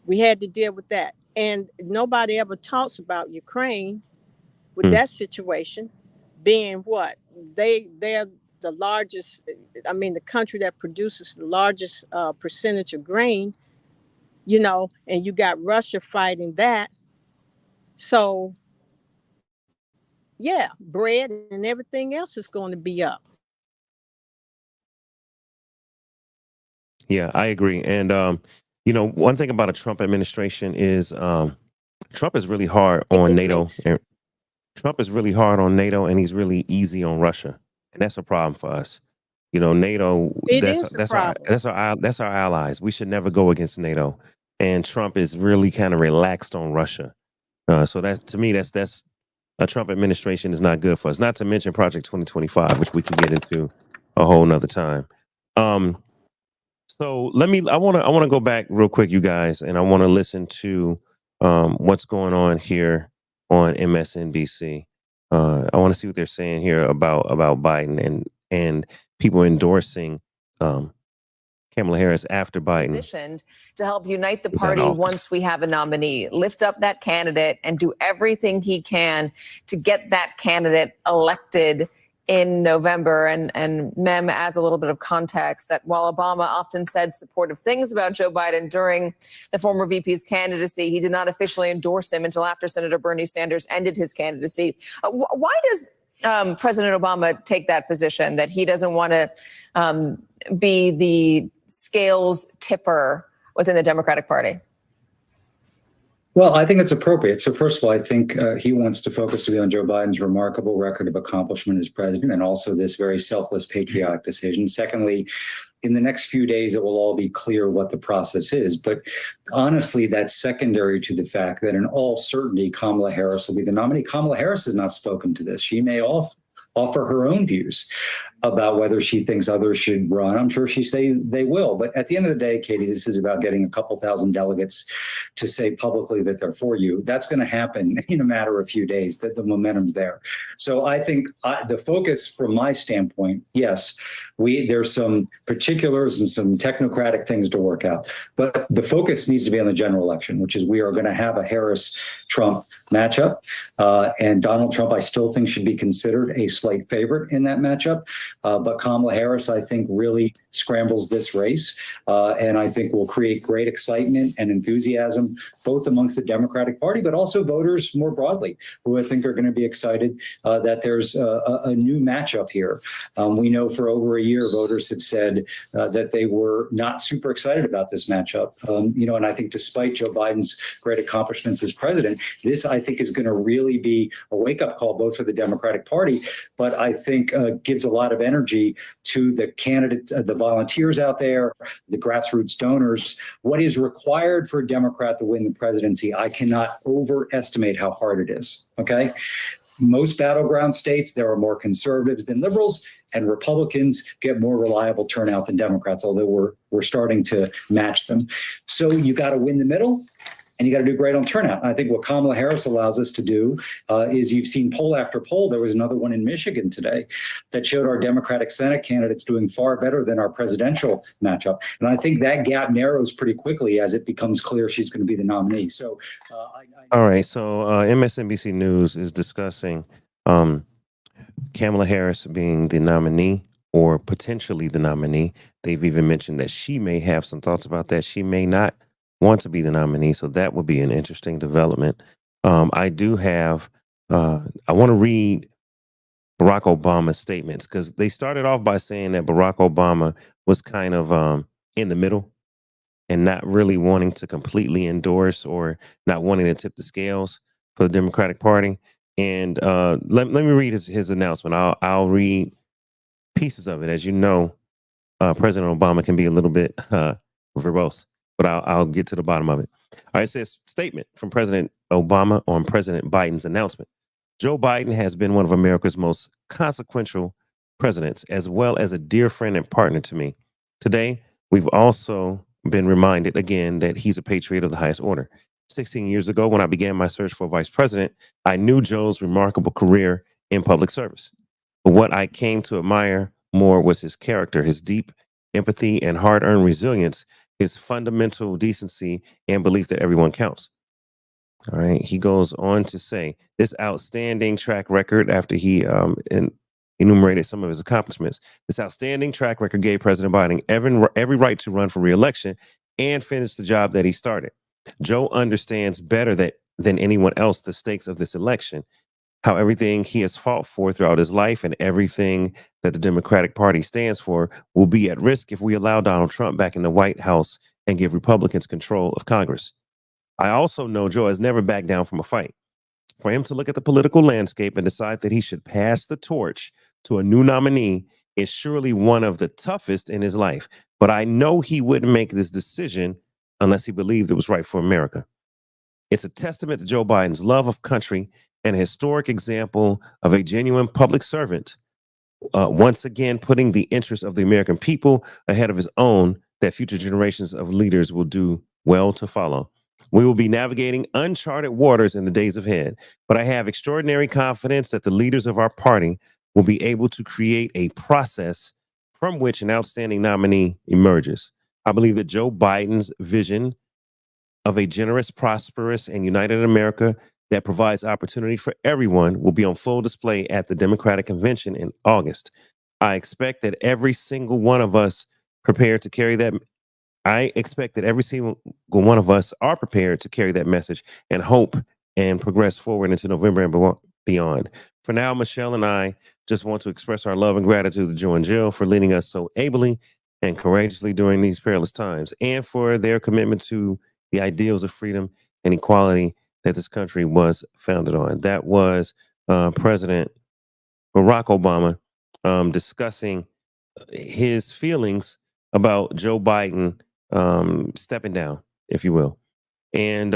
We had to deal with that. And nobody ever talks about Ukraine with that situation being what? They're the largest, the country that produces the largest percentage of grain, and you got Russia fighting that. So, yeah, bread and everything else is going to be up. Yeah, I agree. And, one thing about a Trump administration is Trump is really hard on NATO. Trump is really hard on NATO, and he's really easy on Russia. And that's a problem for us. NATO, that's our allies. We should never go against NATO. And Trump is really kind of relaxed on Russia. So that, to me, that's a Trump administration is not good for us. Not to mention Project 2025, which we can get into a whole nother time. So I want to go back real quick, you guys, and I want to listen to what's going on here on MSNBC. I want to see what they're saying here about Biden and people endorsing Kamala Harris after Biden. Positioned to help unite the party once we have a nominee, lift up that candidate and do everything he can to get that candidate elected in November. And Mem adds a little bit of context that while Obama often said supportive things about Joe Biden during the former VP's candidacy, he did not officially endorse him until after Senator Bernie Sanders ended his candidacy. Why does President Obama take that position, that he doesn't want to be the scales tipper within the Democratic Party? Well, I think it's appropriate. So first of all, I think he wants to focus to be on Joe Biden's remarkable record of accomplishment as president, and also this very selfless, patriotic decision. Secondly, in the next few days, it will all be clear what the process is. But honestly, that's secondary to the fact that in all certainty, Kamala Harris will be the nominee. Kamala Harris has not spoken to this. She may offer her own views about whether she thinks others should run. I'm sure she say they will. But at the end of the day, Katie, this is about getting a couple thousand delegates to say publicly that they're for you. That's going to happen in a matter of a few days, that the momentum's there. So I think the focus from my standpoint, yes, there's some particulars and some technocratic things to work out. But the focus needs to be on the general election, which is we are going to have a Harris-Trump matchup. And Donald Trump, I still think, should be considered a slight favorite in that matchup. But Kamala Harris, I think, really scrambles this race, and I think will create great excitement and enthusiasm, both amongst the Democratic Party, but also voters more broadly, who I think are going to be excited that there's a new matchup here. We know for over a year, voters have said that they were not super excited about this matchup. And I think despite Joe Biden's great accomplishments as president, this, I think, is going to really be a wake-up call both for the Democratic Party, but I think gives a lot of energy to the candidates, the volunteers out there, the grassroots donors. What is required for a Democrat to win the presidency, I cannot overestimate how hard it is, okay? Most battleground states, there are more conservatives than liberals, and Republicans get more reliable turnout than Democrats, although we're starting to match them. So you got to win the middle, and you got to do great on turnout. I think what Kamala Harris allows us to do is, you've seen poll after poll. There was another one in Michigan today that showed our Democratic Senate candidates doing far better than our presidential matchup. And I think that gap narrows pretty quickly as it becomes clear she's going to be the nominee. So, all right. So MSNBC News is discussing Kamala Harris being the nominee or potentially the nominee. They've even mentioned that she may have some thoughts about that. She may not want to be the nominee. So that would be an interesting development. I do have, I want to read Barack Obama's statements, because they started off by saying that Barack Obama was kind of in the middle and not really wanting to completely endorse or not wanting to tip the scales for the Democratic Party. And let me read his announcement. I'll read pieces of it. As you know, President Obama can be a little bit verbose, but I'll get to the bottom of it. All right, it says, statement from President Obama on President Biden's announcement. Joe Biden has been one of America's most consequential presidents, as well as a dear friend and partner to me. Today, we've also been reminded again that he's a patriot of the highest order. 16 years ago, when I began my search for vice president, I knew Joe's remarkable career in public service. But what I came to admire more was his character, his deep empathy and hard-earned resilience, his fundamental decency and belief that everyone counts. All right. He goes on to say this outstanding track record, after he enumerated some of his accomplishments. This outstanding track record gave President Biden every right to run for re-election and finish the job that he started. Joe understands better than anyone else the stakes of this election, how everything he has fought for throughout his life and everything that the Democratic Party stands for will be at risk if we allow Donald Trump back in the White House and give Republicans control of Congress. I also know Joe has never backed down from a fight. For him to look at the political landscape and decide that he should pass the torch to a new nominee is surely one of the toughest in his life. But I know he wouldn't make this decision unless he believed it was right for America. It's a testament to Joe Biden's love of country and a historic example of a genuine public servant, once again putting the interests of the American people ahead of his own, that future generations of leaders will do well to follow. We will be navigating uncharted waters in the days ahead, but I have extraordinary confidence that the leaders of our party will be able to create a process from which an outstanding nominee emerges. I believe that Joe Biden's vision of a generous, prosperous, and united America that provides opportunity for everyone will be on full display at the Democratic Convention in August. I expect that every single one of us prepared to carry that. I expect that every single one of us are prepared to carry that message and hope and progress forward into November and beyond. For now, Michelle and I just want to express our love and gratitude to Joe and Jill for leading us so ably and courageously during these perilous times, and for their commitment to the ideals of freedom and equality that this country was founded on. That was President Barack Obama discussing his feelings about Joe Biden stepping down, if you will. And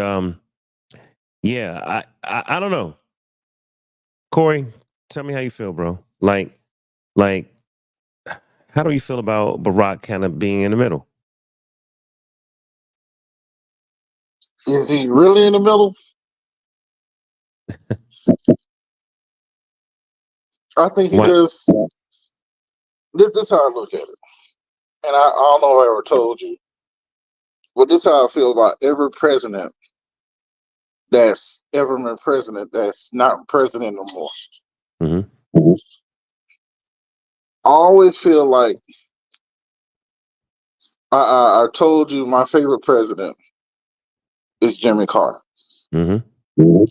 yeah, I don't know. Corey, tell me how you feel, bro. Like, how do you feel about Barack kind of being in the middle? Is he really in the middle? I think he What? just. This is how I look at it, and I don't know if I ever told you, but this is how I feel about every president that's ever been president that's not president no more. Mm-hmm. I always feel like I told you my favorite president is Jimmy Carter Mm-hmm.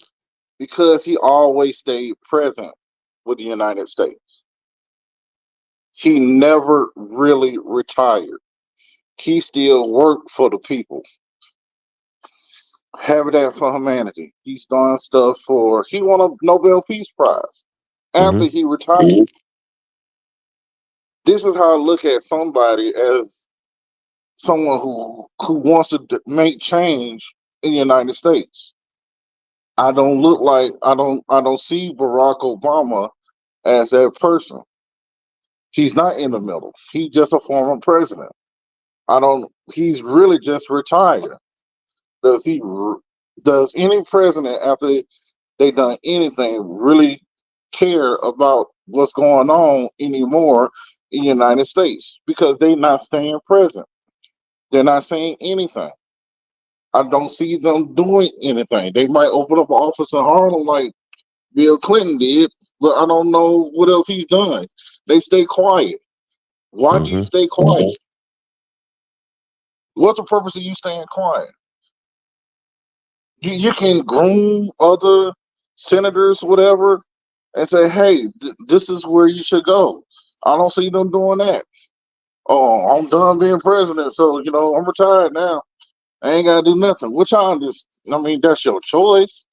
because he always stayed present with the United States. He never really retired. He still worked for the people. Habitat for Humanity. He's done stuff for. He won a Nobel Peace Prize after he retired. This is how I look at somebody as someone who wants to make change in the United States. I don't look like I don't see Barack Obama as that person. He's not in the middle. He's just a former president. He's really just retired. Does any president after they done anything really care about what's going on anymore in the United States? Because they're not staying present. They're not saying anything. I don't see them doing anything. They might open up an office in Harlem like Bill Clinton did, but I don't know what else he's done. They stay quiet. Why do you stay quiet? What's the purpose of you staying quiet? You can groom other senators, whatever, and say, hey, this is where you should go. I don't see them doing that. Oh, I'm done being president, so, I'm retired now. I ain't got to do nothing. Which I understand. I mean, that's your choice.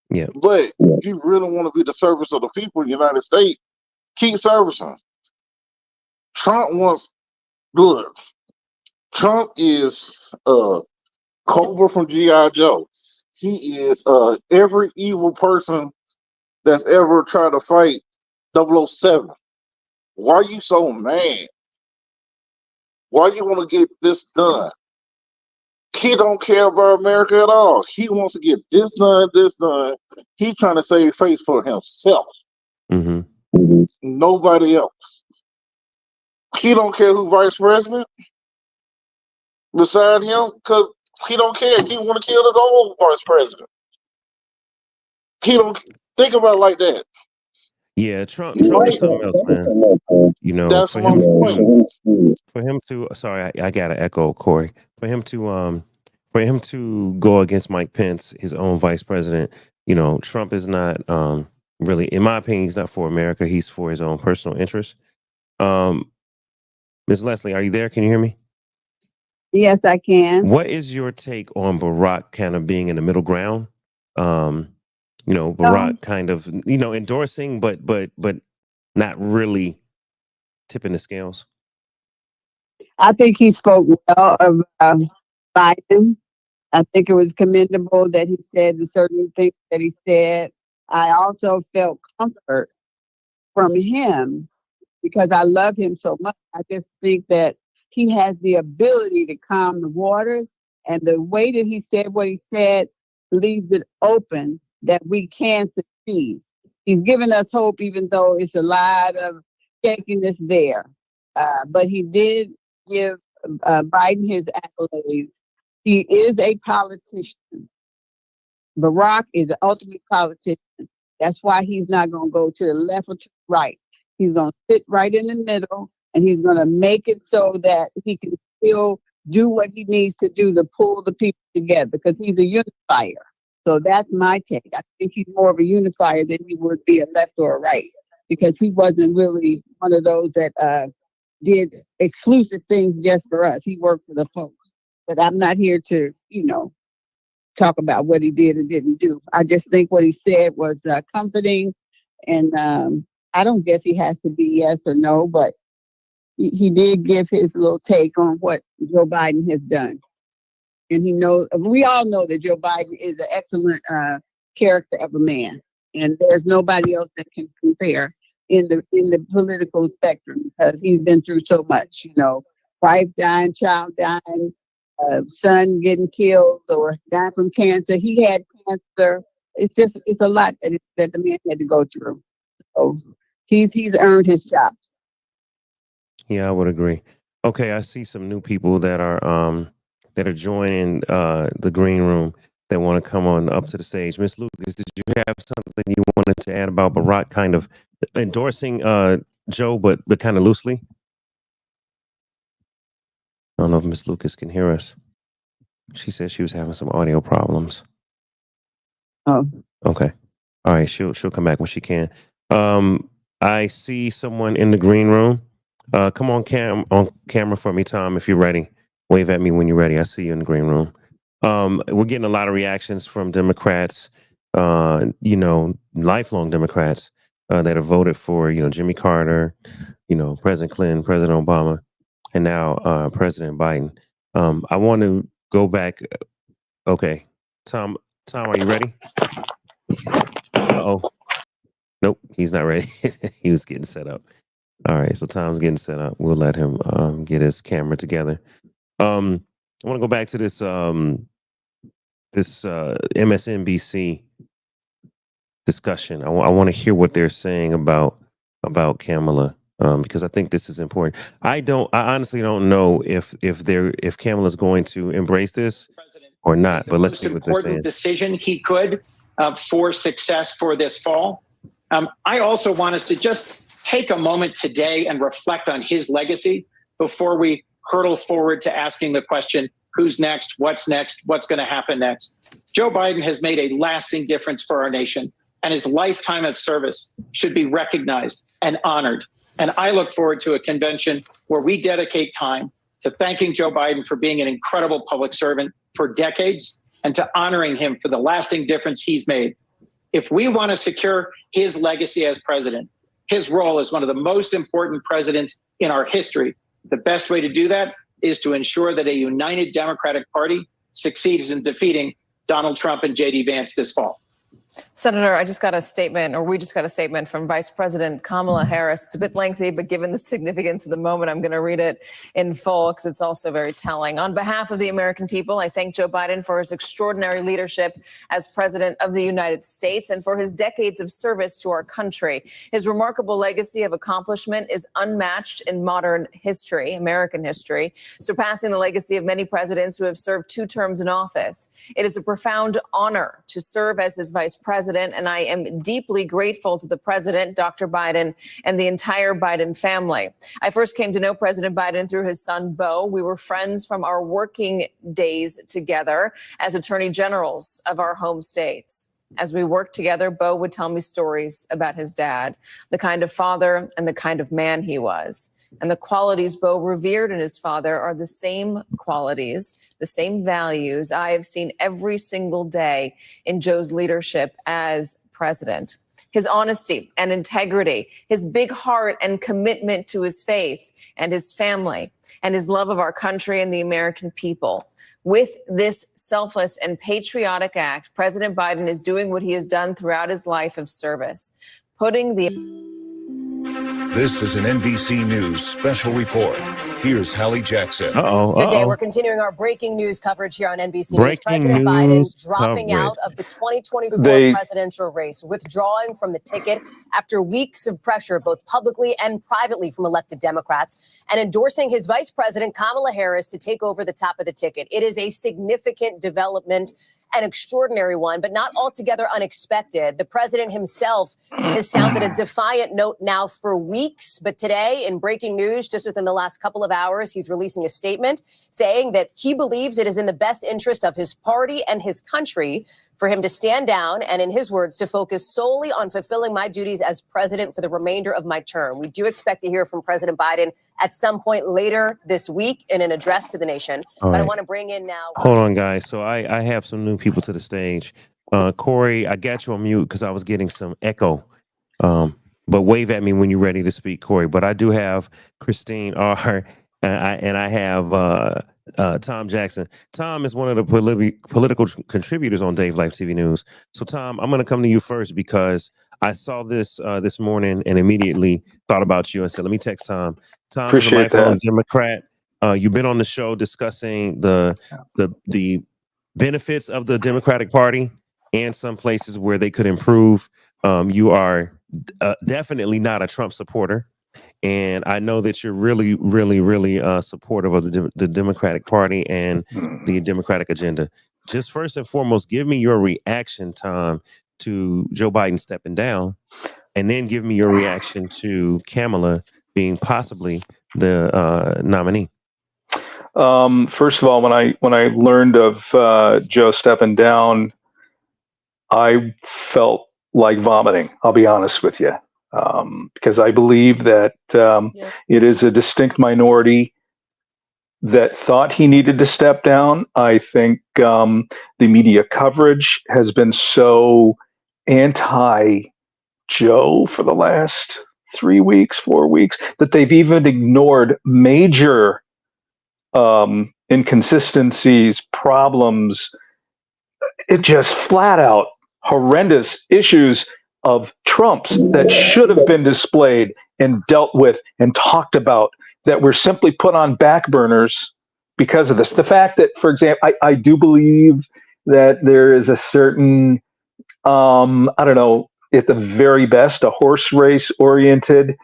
Yeah. But if you really want to be the service of the people in the United States, keep servicing. Trump wants, look, Trump is Cobra from G.I. Joe. He is every evil person that's ever tried to fight 007. Why are you so mad? Why you want to get this done? He don't care about America at all. He wants to get this done, this done. He's trying to save face for himself. Nobody else. He don't care who vice president beside him because he don't care. He want to kill his own vice president. He don't think about it like that. Yeah, Trump is something else, man. That's my point. For him to sorry, I gotta echo Corey. For him to go against Mike Pence, his own vice president, Trump is not really, in my opinion, he's not for America. He's for his own personal interests. Ms. Leslie, are you there? Can you hear me? Yes, I can. What is your take on Barack kind of being in the middle ground? Barack kind of, endorsing, but not really tipping the scales. I think he spoke well of Biden. I think it was commendable that he said the certain things that he said. I also felt comfort from him because I love him so much. I just think that he has the ability to calm the waters. And the way that he said what he said leaves it open that we can succeed. He's given us hope, even though it's a lot of shakiness there. But he did give Biden his accolades. He is a politician. Barack is an ultimate politician. That's why he's not going to go to the left or to the right. He's going to sit right in the middle, and he's going to make it so that he can still do what he needs to do to pull the people together because he's a unifier. So that's my take. I think he's more of a unifier than he would be a left or a right because he wasn't really one of those that did exclusive things just for us. He worked for the folks. But I'm not here to, talk about what he did and didn't do. I just think what he said was comforting. And I don't guess he has to be yes or no, but he did give his little take on what Joe Biden has done. And we all know that Joe Biden is an excellent character of a man. And there's nobody else that can compare in the political spectrum because he's been through so much, wife dying, child dying, son getting killed or dying from cancer. He had cancer. It's a lot that the man had to go through. So he's earned his job. Yeah, I would agree. Okay, I see some new people that are joining the green room that want to come on up to the stage. Miss Lucas, did you have something you wanted to add about Barack kind of endorsing Joe, but kind of loosely. I don't know if Miss Lucas can hear us. She said she was having some audio problems. Oh, Okay. All right. She'll come back when she can. I see someone in the green room. Come on camera for me, Tom, if you're ready. Wave at me when you're ready. I see you in the green room. We're getting a lot of reactions from Democrats, lifelong Democrats that have voted for, Jimmy Carter, President Clinton, President Obama, and now President Biden. I want to go back. Okay. Tom, are you ready? Uh-oh. Nope, he's not ready. He was getting set up. All right, so Tom's getting set up. We'll let him get his camera together. I want to go back to this MSNBC discussion. I want to hear what they're saying about Kamala, because I think this is important. I honestly don't know if Kamala's going to embrace this or not, but let's see what they're saying. Important decision he could for success for this fall. I also want us to just take a moment today and reflect on his legacy before we hurtle forward to asking the question, who's next, what's going to happen next. Joe Biden has made a lasting difference for our nation, and his lifetime of service should be recognized and honored. And I look forward to a convention where we dedicate time to thanking Joe Biden for being an incredible public servant for decades and to honoring him for the lasting difference he's made. If we want to secure his legacy as president, his role as one of the most important presidents in our history, the best way to do that is to ensure that a united Democratic Party succeeds in defeating Donald Trump and J.D. Vance this fall. Senator, we just got a statement from Vice President Kamala Harris. It's a bit lengthy, but given the significance of the moment, I'm going to read it in full because it's also very telling. On behalf of the American people, I thank Joe Biden for his extraordinary leadership as President of the United States and for his decades of service to our country. His remarkable legacy of accomplishment is unmatched in modern history, American history, surpassing the legacy of many presidents who have served 2 terms in office. It is a profound honor to serve as his vice president, and I am deeply grateful to the president, Dr. Biden, and the entire Biden family. I first came to know President Biden through his son, Beau. We were friends from our working days together as attorney generals of our home states. As we worked together, Beau would tell me stories about his dad, the kind of father and the kind of man he was. And the qualities Beau revered in his father are the same qualities, the same values I have seen every single day in Joe's leadership as president. His honesty and integrity, his big heart and commitment to his faith and his family, and his love of our country and the American people. With this selfless and patriotic act, President Biden is doing what he has done throughout his life of service, putting the... This is an NBC News special report. Here's Hallie Jackson. Good day. We're continuing our breaking news coverage here on NBC News. President Biden dropping out of the 2024 presidential race, withdrawing from the ticket after weeks of pressure, both publicly and privately, from elected Democrats, and endorsing his vice president, Kamala Harris, to take over the top of the ticket. It is a significant development, an extraordinary one, but not altogether unexpected. The president himself has sounded a defiant note now for weeks, but today in breaking news, just within the last couple of hours, he's releasing a statement saying that he believes it is in the best interest of his party and his country for him to stand down and, in his words, to focus solely on fulfilling my duties as president for the remainder of my term. We do expect to hear from President Biden at some point later this week in an address to the nation. But I want to bring in now. Hold on, guys. So I have some new people to the stage. Corey, I got you on mute because I was getting some echo. But wave at me when you're ready to speak, Corey. But I do have Christine R. And I have Tom Jackson. Tom is one of the political contributors on DaveLifeTV News. So, Tom, I'm going to come to you first because I saw this this morning and immediately thought about you and said, let me text Tom. Tom is a lifelong Democrat. You've been on the show discussing the benefits of the Democratic Party and some places where they could improve. You are definitely not a Trump supporter. And I know that you're really, really, really supportive of the Democratic Party and the Democratic agenda. Just first and foremost, give me your reaction, Tom, to Joe Biden stepping down and then give me your reaction to Kamala being possibly the nominee. First of all, when I learned of Joe stepping down, I felt like vomiting. I'll be honest with you, because I believe that it is a distinct minority that thought he needed to step down. I think the media coverage has been so anti-Joe for the last 3 weeks, 4 weeks, that they've even ignored major inconsistencies, problems, it just flat out horrendous issues of Trump's that should have been displayed and dealt with and talked about, that were simply put on back burners because of this. The fact that, for example, I do believe that there is a certain, I don't know, at the very best, a horse race oriented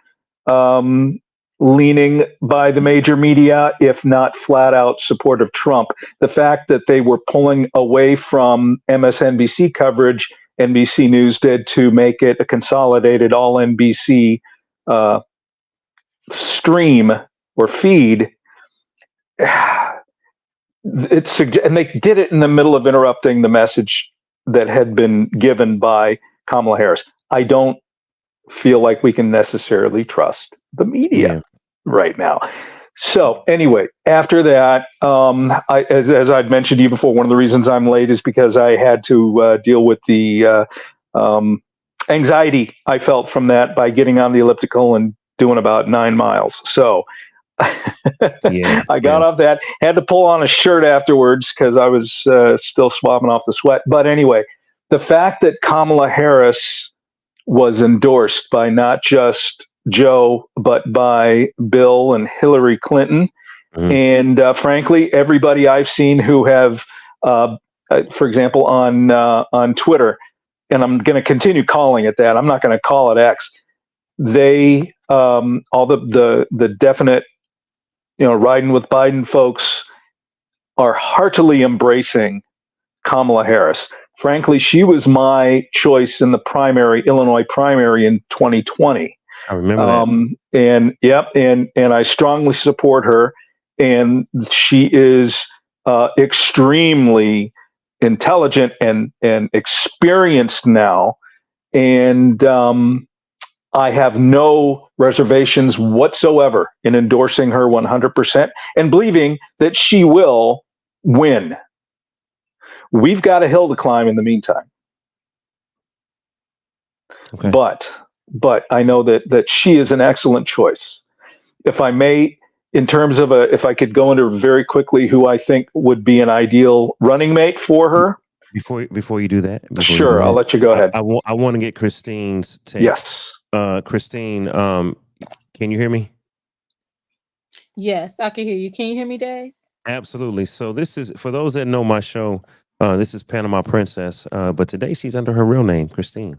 leaning by the major media, if not flat out support of Trump. The fact that they were pulling away from MSNBC coverage, NBC News did, to make it a consolidated all NBC stream or feed. And they did it in the middle of interrupting the message that had been given by Kamala Harris. I don't feel like we can necessarily trust the media right now. So anyway, after that, as I'd mentioned to you before, one of the reasons I'm late is because I had to deal with the anxiety I felt from that by getting on the elliptical and doing about 9 miles. So I got off that, had to pull on a shirt afterwards because I was still swabbing off the sweat. But anyway, the fact that Kamala Harris was endorsed by not just Joe, but by Bill and Hillary Clinton. And frankly, everybody I've seen who have, for example, on Twitter, and I'm going to continue calling it that, I'm not going to call it X. They, all the definite, riding with Biden folks are heartily embracing Kamala Harris. Frankly, she was my choice in the Illinois primary in 2020. I remember that. And I strongly support her. And she is extremely intelligent and experienced now. And I have no reservations whatsoever in endorsing her 100% and believing that she will win. We've got a hill to climb in the meantime. Okay. But I know that she is an excellent choice. If I may, in terms of if I could go into very quickly who I think would be an ideal running mate for her. Before you do that, sure, I'll let you go ahead. I want to get Christine's take. Yes. Christine, can you hear me? Yes, I can hear you. Can you hear me, Dave? Absolutely. So this is, for those that know my show, this is Panama Princess, but today she's under her real name, Christine.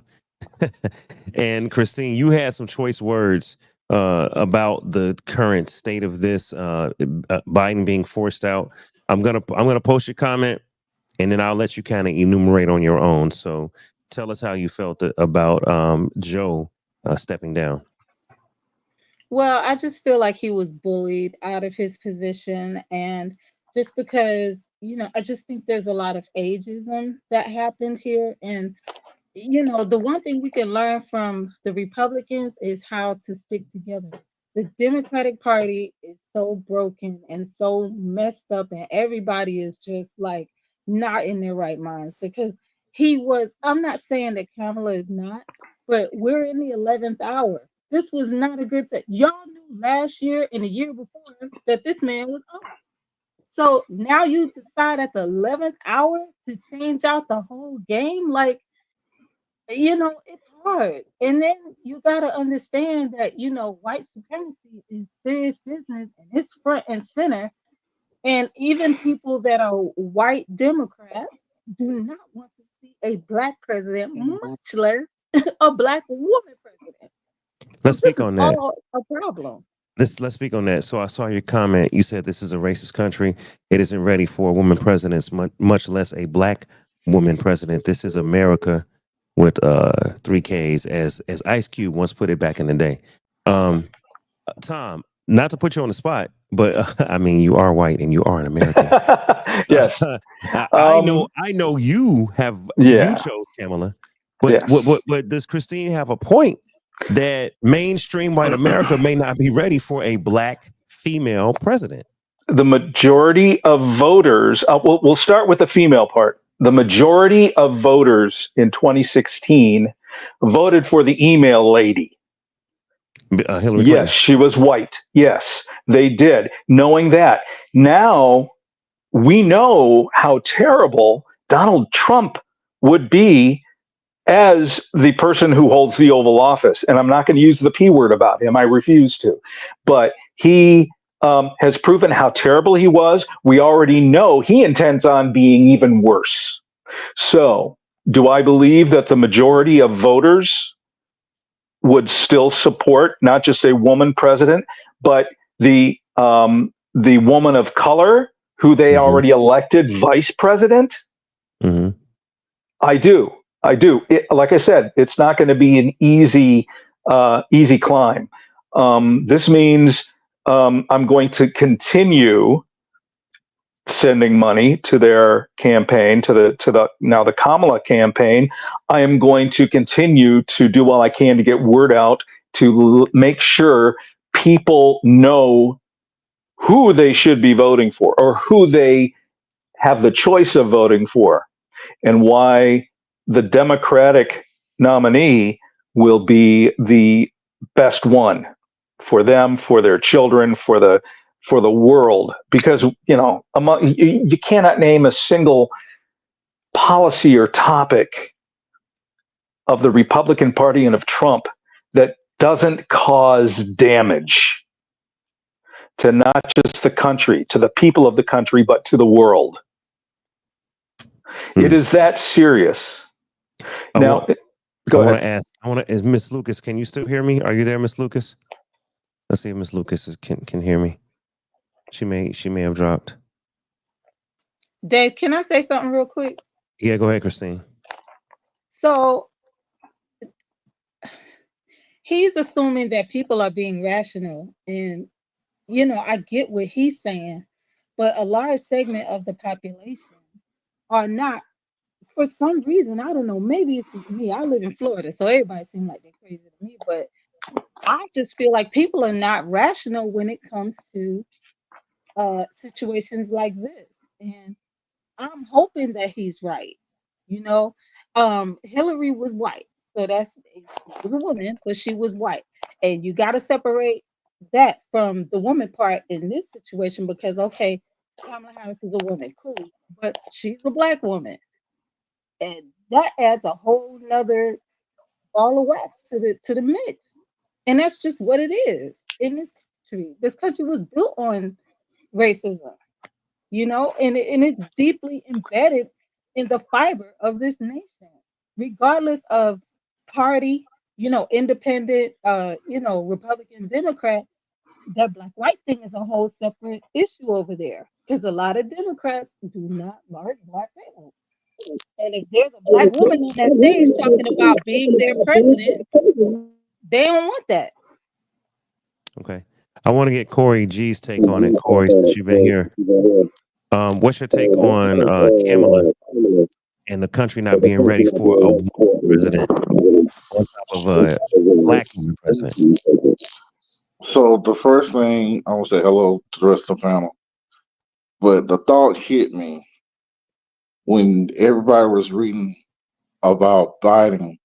And Christine, you had some choice words about the current state of this, Biden being forced out. I'm gonna post your comment, and then I'll let you kind of enumerate on your own. So tell us how you felt about Joe stepping down. Well, I just feel like he was bullied out of his position, and just because, I just think there's a lot of ageism that happened here. And the one thing we can learn from the Republicans is how to stick together. The Democratic Party is so broken and so messed up, and everybody is just like not in their right minds, because I'm not saying that Kamala is not, but we're in the 11th hour. This was not a good thing. Y'all knew last year and the year before that this man was up. So now you decide at the 11th hour to change out the whole game? Like, it's hard. And then you got to understand that, white supremacy is serious business and it's front and center. And even people that are white Democrats do not want to see a black president, much less a black woman president. Let's speak on that. A problem. Let's speak on that. So I saw your comment. You said this is a racist country. It isn't ready for a woman president, much less a black woman president. This is America. with 3Ks, as Ice Cube once put it back in the day. Tom, not to put you on the spot, but I mean, you are white and you are an American. Yes. I know you Yeah. chose Kamala, but Yes. what does Christine have a point that mainstream white America may not be ready for a black female president? The majority of voters, we'll start with the female part. The majority of voters in 2016 voted for the email lady. Hillary Clinton. Yes, she was white. Yes, they did. Knowing that, now we know how terrible Donald Trump would be as the person who holds the Oval Office. And I'm not going to use the P word about him. I refuse to. But he has proven how terrible he was. We already know he intends on being even worse. So, do I believe that the majority of voters would still support not just a woman president, but the woman of color who they already elected vice president? I do. Like I said, it's not going to be an easy climb. This means I'm going to continue sending money to their campaign, to the Kamala campaign. I am going to continue to do all I can to get word out to make sure people know who they should be voting for, or who they have the choice of voting for, and why the Democratic nominee will be the best one for them, for their children, for the world. Because you cannot name a single policy or topic of the Republican Party and of Trump that doesn't cause damage to not just the country, to the people of the country, but to the world. It is that serious. Now, go ahead. Is Miss Lucas, can you still hear me? Are you there, Miss Lucas? Let's see if Miss Lucas can hear me. She may have dropped. Dave, can I say something real quick? Yeah, go ahead, Christine. So he's assuming that people are being rational, and I get what he's saying, but a large segment of the population are not. For some reason, I don't know, maybe it's just me. I live in Florida, so everybody seems like they're crazy to me, but I just feel like people are not rational when it comes to situations like this. And I'm hoping that he's right. Hillary was white, so she was a woman, but she was white. And you got to separate that from the woman part in this situation, because, okay, Kamala Harris is a woman, cool, but she's a black woman. And that adds a whole nother ball of wax to the mix. And that's just what it is in this country. This country was built on racism, and it's deeply embedded in the fiber of this nation, regardless of party, independent, Republican, Democrat. That black-white thing is a whole separate issue over there, because a lot of Democrats do not like black people. And if there's a black woman on that stage talking about being their president, they don't want that. Okay. I want to get Corey G's take on it. Corey, since you've been here. What's your take on Kamala and the country not being ready for a woman president on top of a black woman president? So the first thing I want to say hello to the rest of the panel, but the thought hit me when everybody was reading about Biden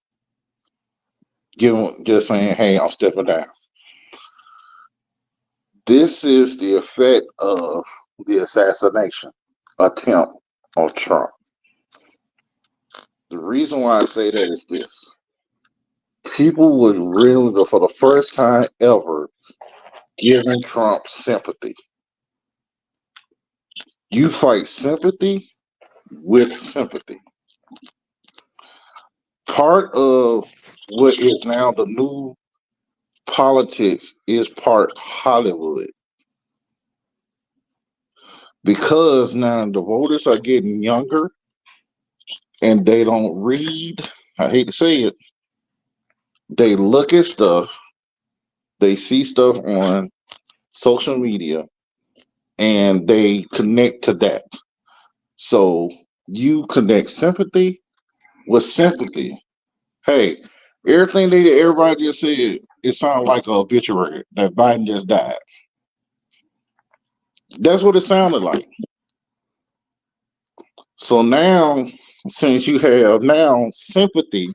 just saying, "Hey, I'm stepping down." This is the effect of the assassination attempt on Trump. The reason why I say that is this: people would really, for the first time ever, giving Trump sympathy. You fight sympathy with sympathy. Part of what is now the new politics is part Hollywood. Because now the voters are getting younger and they don't read I hate to say it, they look at stuff, they see stuff on social media, and they connect to that. So you connect sympathy with sympathy. Hey, everything everybody just said, it sounded like a obituary that Biden just died. That's what it sounded like. So now, since you have now sympathy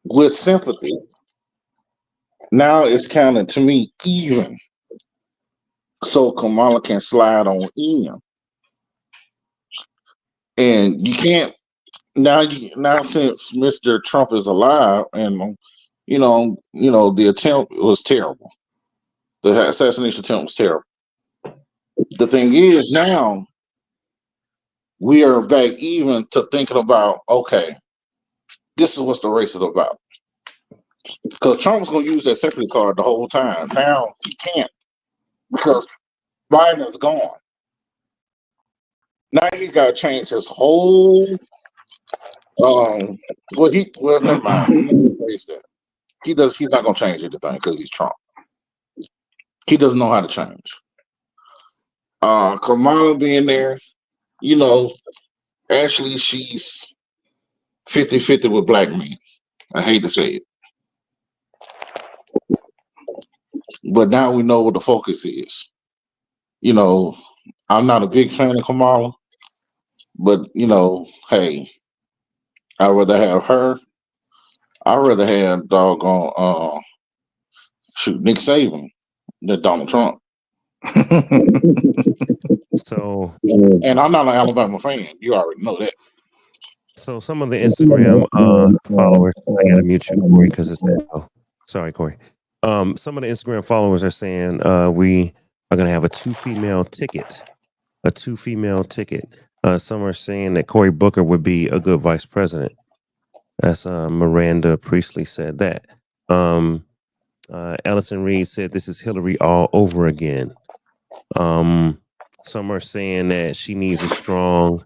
with sympathy, now it's kind of, to me, even. So Kamala can slide on in. And you can't, now since Mr. Trump is alive, and the attempt was terrible. The assassination attempt was terrible. The thing is, now we are back even to thinking about, okay, this is what the race is about. Because Trump was going to use that sympathy card the whole time. Now he can't, because Biden is gone. Now he's got to change his whole. Never mind. He's not going to change anything because he's Trump. He doesn't know how to change. Kamala being there, actually she's 50-50 with black men. I hate to say it. But now we know what the focus is. I'm not a big fan of Kamala, but hey, I'd rather have her. I'd rather have doggone Nick Saban than Donald Trump. So, and I'm not an Alabama fan. You already know that. So some of the Instagram followers, I gotta mute you, Corey, because it's sorry, Corey. Some of the Instagram followers are saying we are gonna have a two female ticket. Some are saying that Cory Booker would be a good vice president. That's Miranda Priestley said that. Ellison Reed said this is Hillary all over again. Some are saying that she needs a strong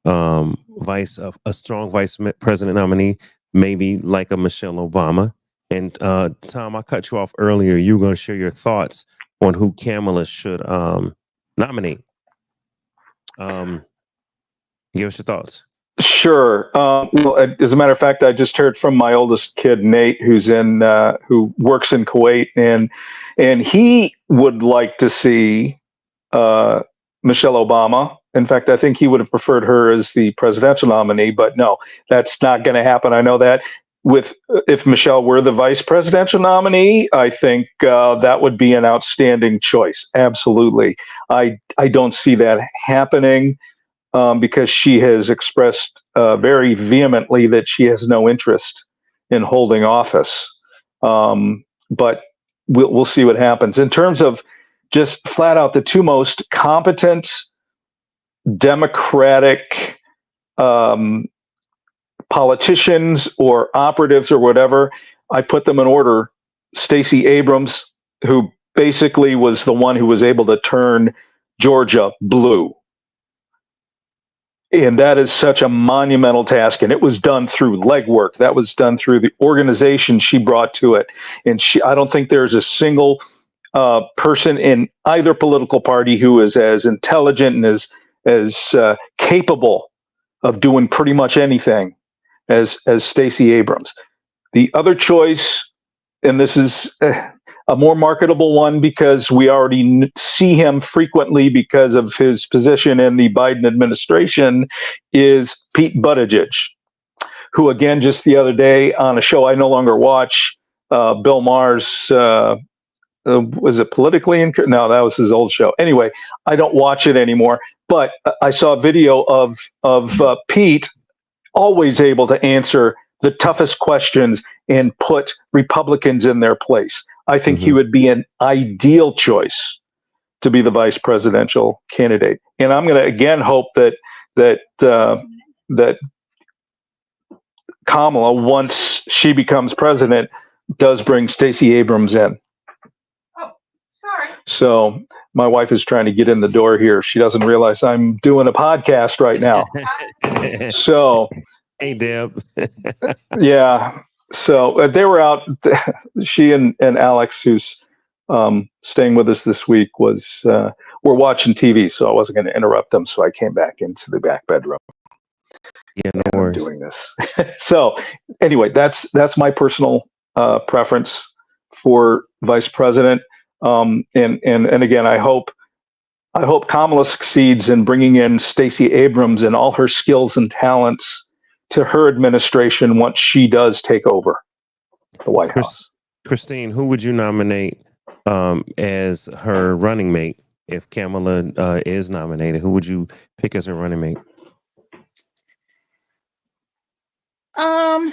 vice president nominee, maybe like a Michelle Obama. And Tom, I cut you off earlier. You were going to share your thoughts on who Kamala should nominate. Give us your thoughts. Sure. Well, as a matter of fact, I just heard from my oldest kid, Nate, who works in Kuwait, and he would like to see Michelle Obama. In fact, I think he would have preferred her as the presidential nominee, but no, that's not going to happen. I know that. If Michelle were the vice presidential nominee, I think that would be an outstanding choice. Absolutely. I don't see that happening because she has expressed very vehemently that she has no interest in holding office. But we'll see what happens. In terms of just flat out the two most competent Democratic politicians or operatives or whatever, I put them in order. Stacey Abrams, who basically was the one who was able to turn Georgia blue. And that is such a monumental task. And it was done through legwork. That was done through the organization she brought to it. And I don't think there's a single person in either political party who is as intelligent and as capable of doing pretty much anything as Stacey Abrams. The other choice, and this is a more marketable one because we already see him frequently because of his position in the Biden administration, is Pete Buttigieg, who again, just the other day on a show I no longer watch, Bill Maher's, was it Politically Incorrect? No, that was his old show. Anyway, I don't watch it anymore, but I saw a video of Pete always able to answer the toughest questions and put Republicans in their place. I think he would be an ideal choice to be the vice presidential candidate. And I'm going to again hope that Kamala, once she becomes president, does bring Stacey Abrams in. Oh, sorry. So my wife is trying to get in the door here. She doesn't realize I'm doing a podcast right now. So Hey, Deb. Yeah. So they were out. She and Alex, who's staying with us this week, were watching TV. So I wasn't going to interrupt them. So I came back into the back bedroom. Yeah, no and worries. I'm doing this. So anyway, that's my personal preference for vice president. And again, I hope Kamala succeeds in bringing in Stacey Abrams and all her skills and talents to her administration once she does take over the White House. Christine, who would you nominate as her running mate if Kamala is nominated? Who would you pick as her running mate? I'm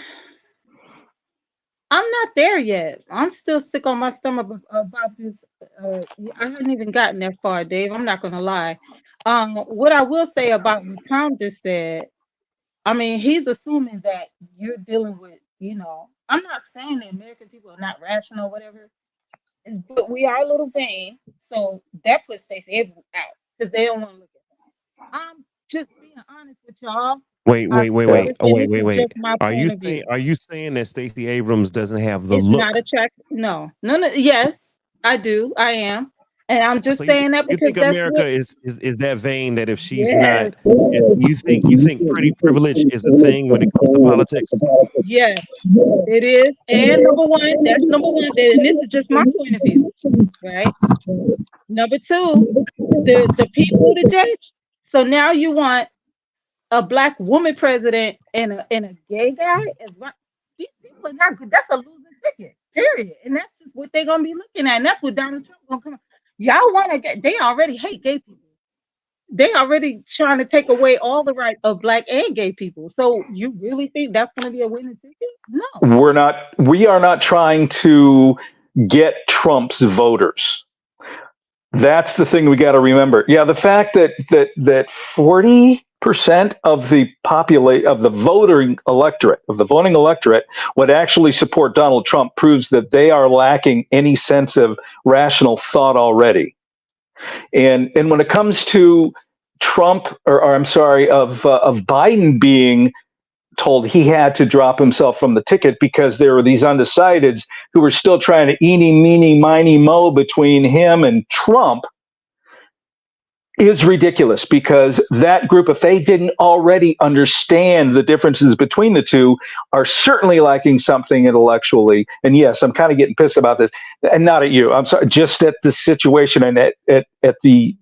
not there yet. I'm still sick on my stomach about this. I haven't even gotten that far, Dave. I'm not gonna lie. What I will say about what Tom just said, I mean, he's assuming that you're dealing with, I'm not saying that American people are not rational or whatever, but we are a little vain. So that puts Stacey Abrams out because they don't want to look at them. I'm just being honest with y'all. Wait. Just my Are point of view. you saying that Stacey Abrams doesn't have the It's look? not attractive. No. Yes, I do. I am. And I'm just saying that You because think that's America what. is that vain that if she's Yes. not, you think pretty privilege is a thing when it comes to politics? Yes, it is. And number one, that's number one. And this is just my point of view, right? Number two, the people to judge. So now you want a black woman president and a gay guy as well. These people are not good. That's a losing ticket, period. And that's just what they're gonna be looking at. And that's what Donald Trump gonna come. Y'all want to get? They already hate gay people. They already trying to take away all the rights of black and gay people. So you really think that's gonna be a winning ticket? No. We are not trying to get Trump's voters. That's the thing we got to remember. Yeah, the fact that 40% of the voting electorate would actually support Donald Trump proves that they are lacking any sense of rational thought already. And when it comes to Trump, or I'm sorry, of Biden being told he had to drop himself from the ticket because there were these undecideds who were still trying to eeny, meeny, miny, mo between him and Trump, is ridiculous, because that group, if they didn't already understand the differences between the two, are certainly lacking something intellectually. And yes, I'm kind of getting pissed about this, and not at you. I'm sorry, just at the situation and at the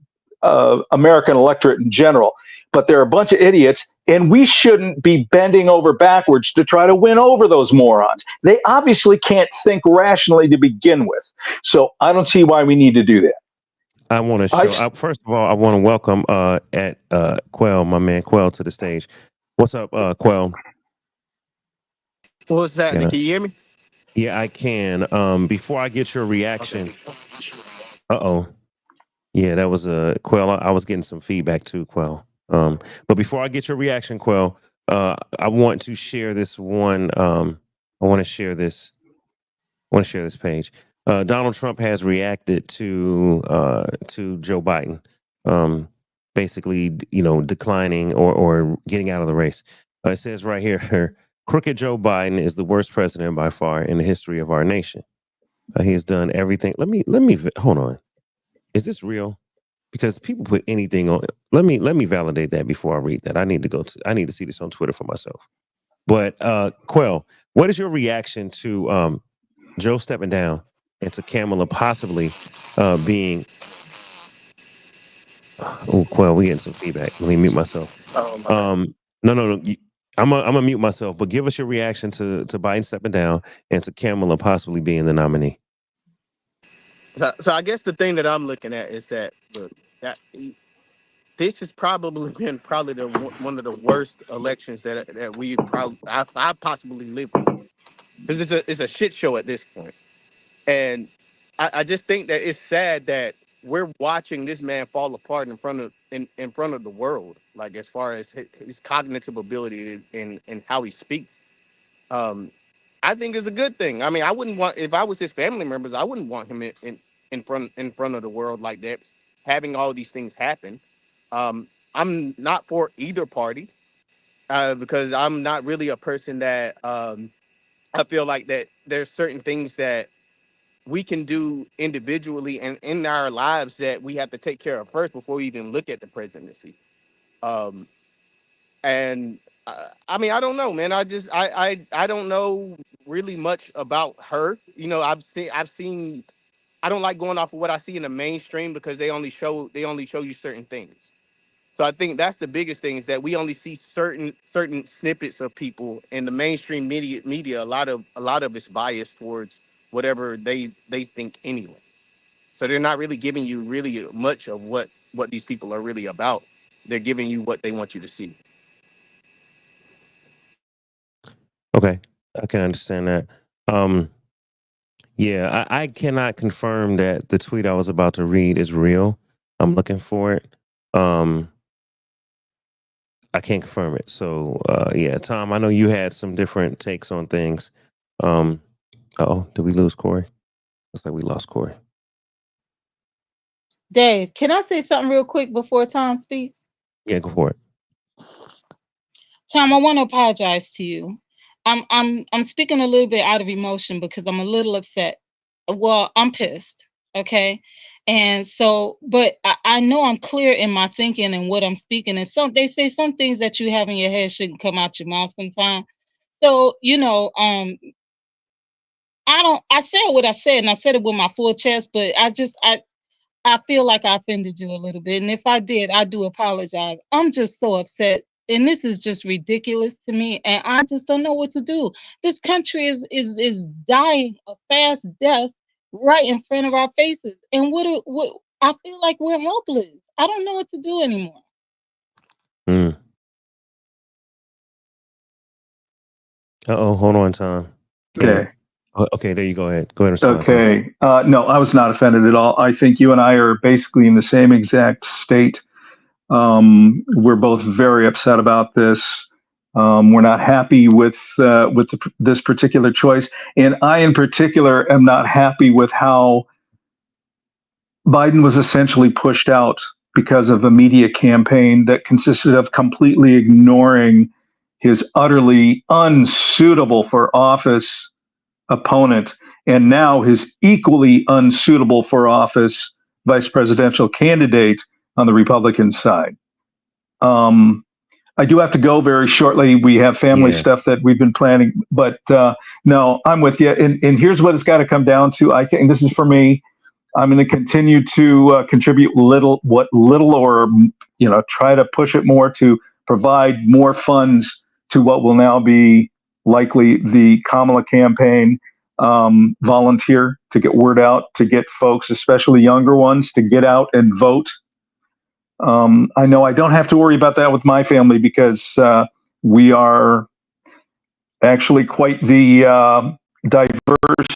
American electorate in general. But there are a bunch of idiots, and we shouldn't be bending over backwards to try to win over those morons. They obviously can't think rationally to begin with. So I don't see why we need to do that. I want to show. First of all, I want to welcome Quell, my man Quell, to the stage. What's up, Quell? What's that? Can you hear me? Yeah, I can. Before I get your reaction. Yeah, that was Quell. I was getting some feedback too, Quell. But before I get your reaction, Quell, I want to share this one. I want to share this page. Donald Trump has reacted to Joe Biden, basically, declining or getting out of the race. It says right here, crooked Joe Biden is the worst president by far in the history of our nation. He has done everything. Let me hold on. Is this real? Because people put anything on. Let me validate that before I read that. I need to see this on Twitter for myself. But Quell, what is your reaction to Joe stepping down and to Kamala possibly being? Oh, Quell, we getting some feedback. Let me mute myself. No. I'm gonna mute myself. But give us your reaction to Biden stepping down and to Kamala possibly being the nominee. So I guess the thing that I'm looking at is that this has probably been one of the worst elections that we I possibly lived through, because it's a shit show at this point. And I just think that it's sad that we're watching this man fall apart in front of the world, like as far as his cognitive ability and how he speaks. I think it's a good thing. I mean, I wouldn't want, if I was his family members, I wouldn't want him in front of the world like that, having all these things happen. I'm not for either party. because I'm not really a person that I feel like that there's certain things that we can do individually and in our lives that we have to take care of first before we even look at the presidency. Um, and I mean, I don't know, man. I don't know really much about her. You know, I've seen. I don't like going off of what I see in the mainstream because they only show you certain things. So I think that's the biggest thing is that we only see certain snippets of people in the mainstream media. A lot of it's biased towards whatever they think anyway. So they're not really giving you really much of what these people are really about. They're giving you what they want you to see. Okay, I can understand that. Um, yeah, I cannot confirm that the tweet I was about to read is real. I'm looking for it. I can't confirm it. So, yeah, Tom, I know you had some different takes on things. Did we lose Corey? Looks like we lost Corey. Dave, can I say something real quick before Tom speaks? Yeah, go for it. Tom, I want to apologize to you. I'm speaking a little bit out of emotion because I'm a little upset. Well, I'm pissed. Okay. And so, but I know I'm clear in my thinking and what I'm speaking. And they say some things that you have in your head shouldn't come out your mouth sometimes. So, I said what I said and I said it with my full chest, but I feel like I offended you a little bit. And if I did, I do apologize. I'm just so upset. And this is just ridiculous to me. And I just don't know what to do. This country is dying a fast death right in front of our faces. And what I feel like we're helpless. I don't know what to do anymore. Hold on, Tom. Okay. Okay, there you go. Ahead. Go ahead. And Okay. No, I was not offended at all. I think you and I are basically in the same exact state. We're both very upset about this. We're not happy with this particular choice, and I, in particular, am not happy with how Biden was essentially pushed out because of a media campaign that consisted of completely ignoring his utterly unsuitable for office opponent, and now his equally unsuitable for office vice presidential candidate on the Republican side. I do have to go very shortly. We have family stuff that we've been planning, but no, I'm with you. And here's what it's got to come down to. I think this is for me. I'm going to continue to contribute little or try to push it more to provide more funds to what will now be likely the Kamala campaign. Volunteer to get word out, to get folks, especially younger ones, to get out and vote. I know I don't have to worry about that with my family because we are actually quite the diverse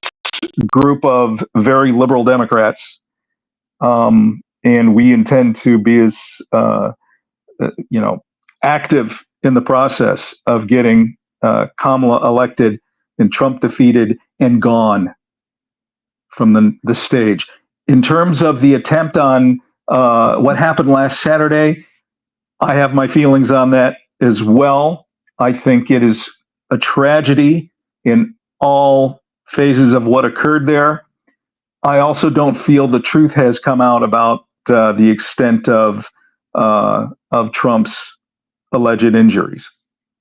group of very liberal Democrats, and we intend to be as active in the process of getting Kamala elected and Trump defeated and gone from the stage. In terms of the attempt on what happened last Saturday, I have my feelings on that as well. I think it is a tragedy in all phases of what occurred there. I also don't feel the truth has come out about the extent of Trump's alleged injuries.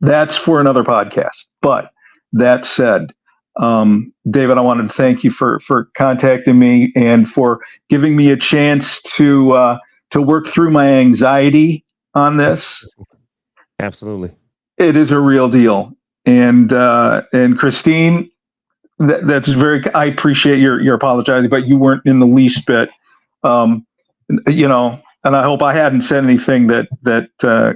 That's for another podcast. But that said, David, I wanted to thank you for contacting me and for giving me a chance to work through my anxiety on this. Absolutely, it is a real deal. And Christine, that's very. I appreciate your apologizing, but you weren't in the least bit. And I hope I hadn't said anything that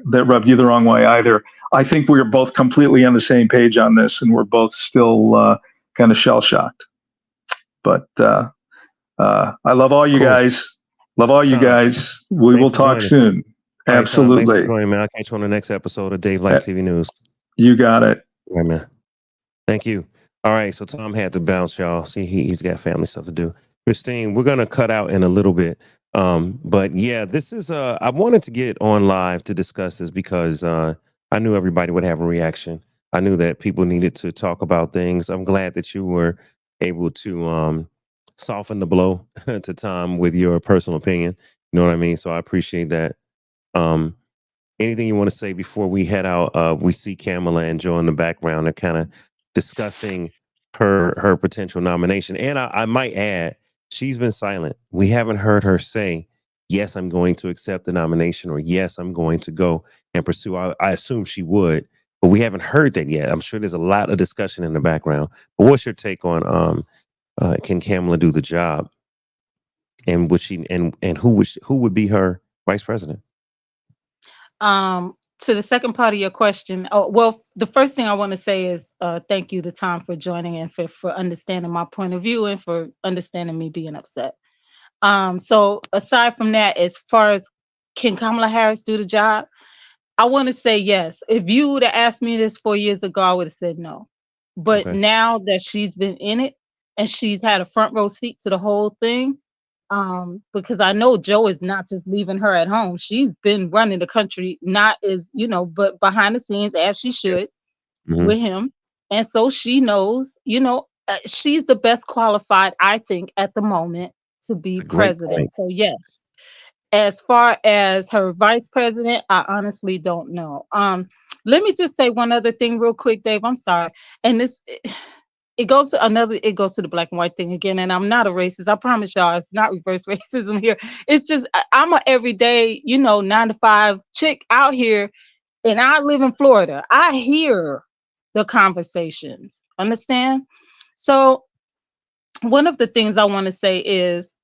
rubbed you the wrong way either. I think we are both completely on the same page on this, and we're both still kind of shell shocked. But I love all you guys. Love all you guys. We will talk soon. Right, Absolutely. Tom, thanks for joining me. I'll catch you on the next episode of DaveLifeTV News. You got it. All right, man. Thank you. All right, so Tom had to bounce, y'all. See, he's got family stuff to do. Christine, we're gonna cut out in a little bit. But yeah, this is I wanted to get on live to discuss this because I I knew everybody would have a reaction. I knew that people needed to talk about things. I'm glad that you were able to soften the blow to Tom with your personal opinion. You know what I mean? So I appreciate that. Um, Anything you want to say before we head out? We see Kamala and Joe in the background. They're kind of discussing her potential nomination. And I might add, she's been silent. We haven't heard her say, yes, I'm going to accept the nomination, or yes, I'm going to go and pursue. I assume she would, but we haven't heard that yet. I'm sure there's a lot of discussion in the background. But what's your take on can Kamala do the job? And would she and who would be her vice president? To the second part of your question, oh, well, the first thing I want to say is thank you to Tom for joining and for understanding my point of view and for understanding me being upset. So aside from that, as far as can Kamala Harris do the job, I want to say yes. If you would have asked me this 4 years ago, I would have said no. But Okay. now that she's been in it and she's had a front row seat to the whole thing, because I know Joe is not just leaving her at home. She's been running the country, not as, but behind the scenes, as she should Mhm. with him. And so she knows, she's the best qualified, I think, at the moment to be A great president. point. So yes. As far as her vice president, I honestly don't know. Let me just say one other thing real quick, Dave. I'm sorry. And this it goes to the black and white thing again. And I'm not a racist. I promise y'all, it's not reverse racism here. It's just I'm a everyday, 9-to-5 chick out here, and I live in Florida. I hear the conversations. Understand? So one of the things I want to say is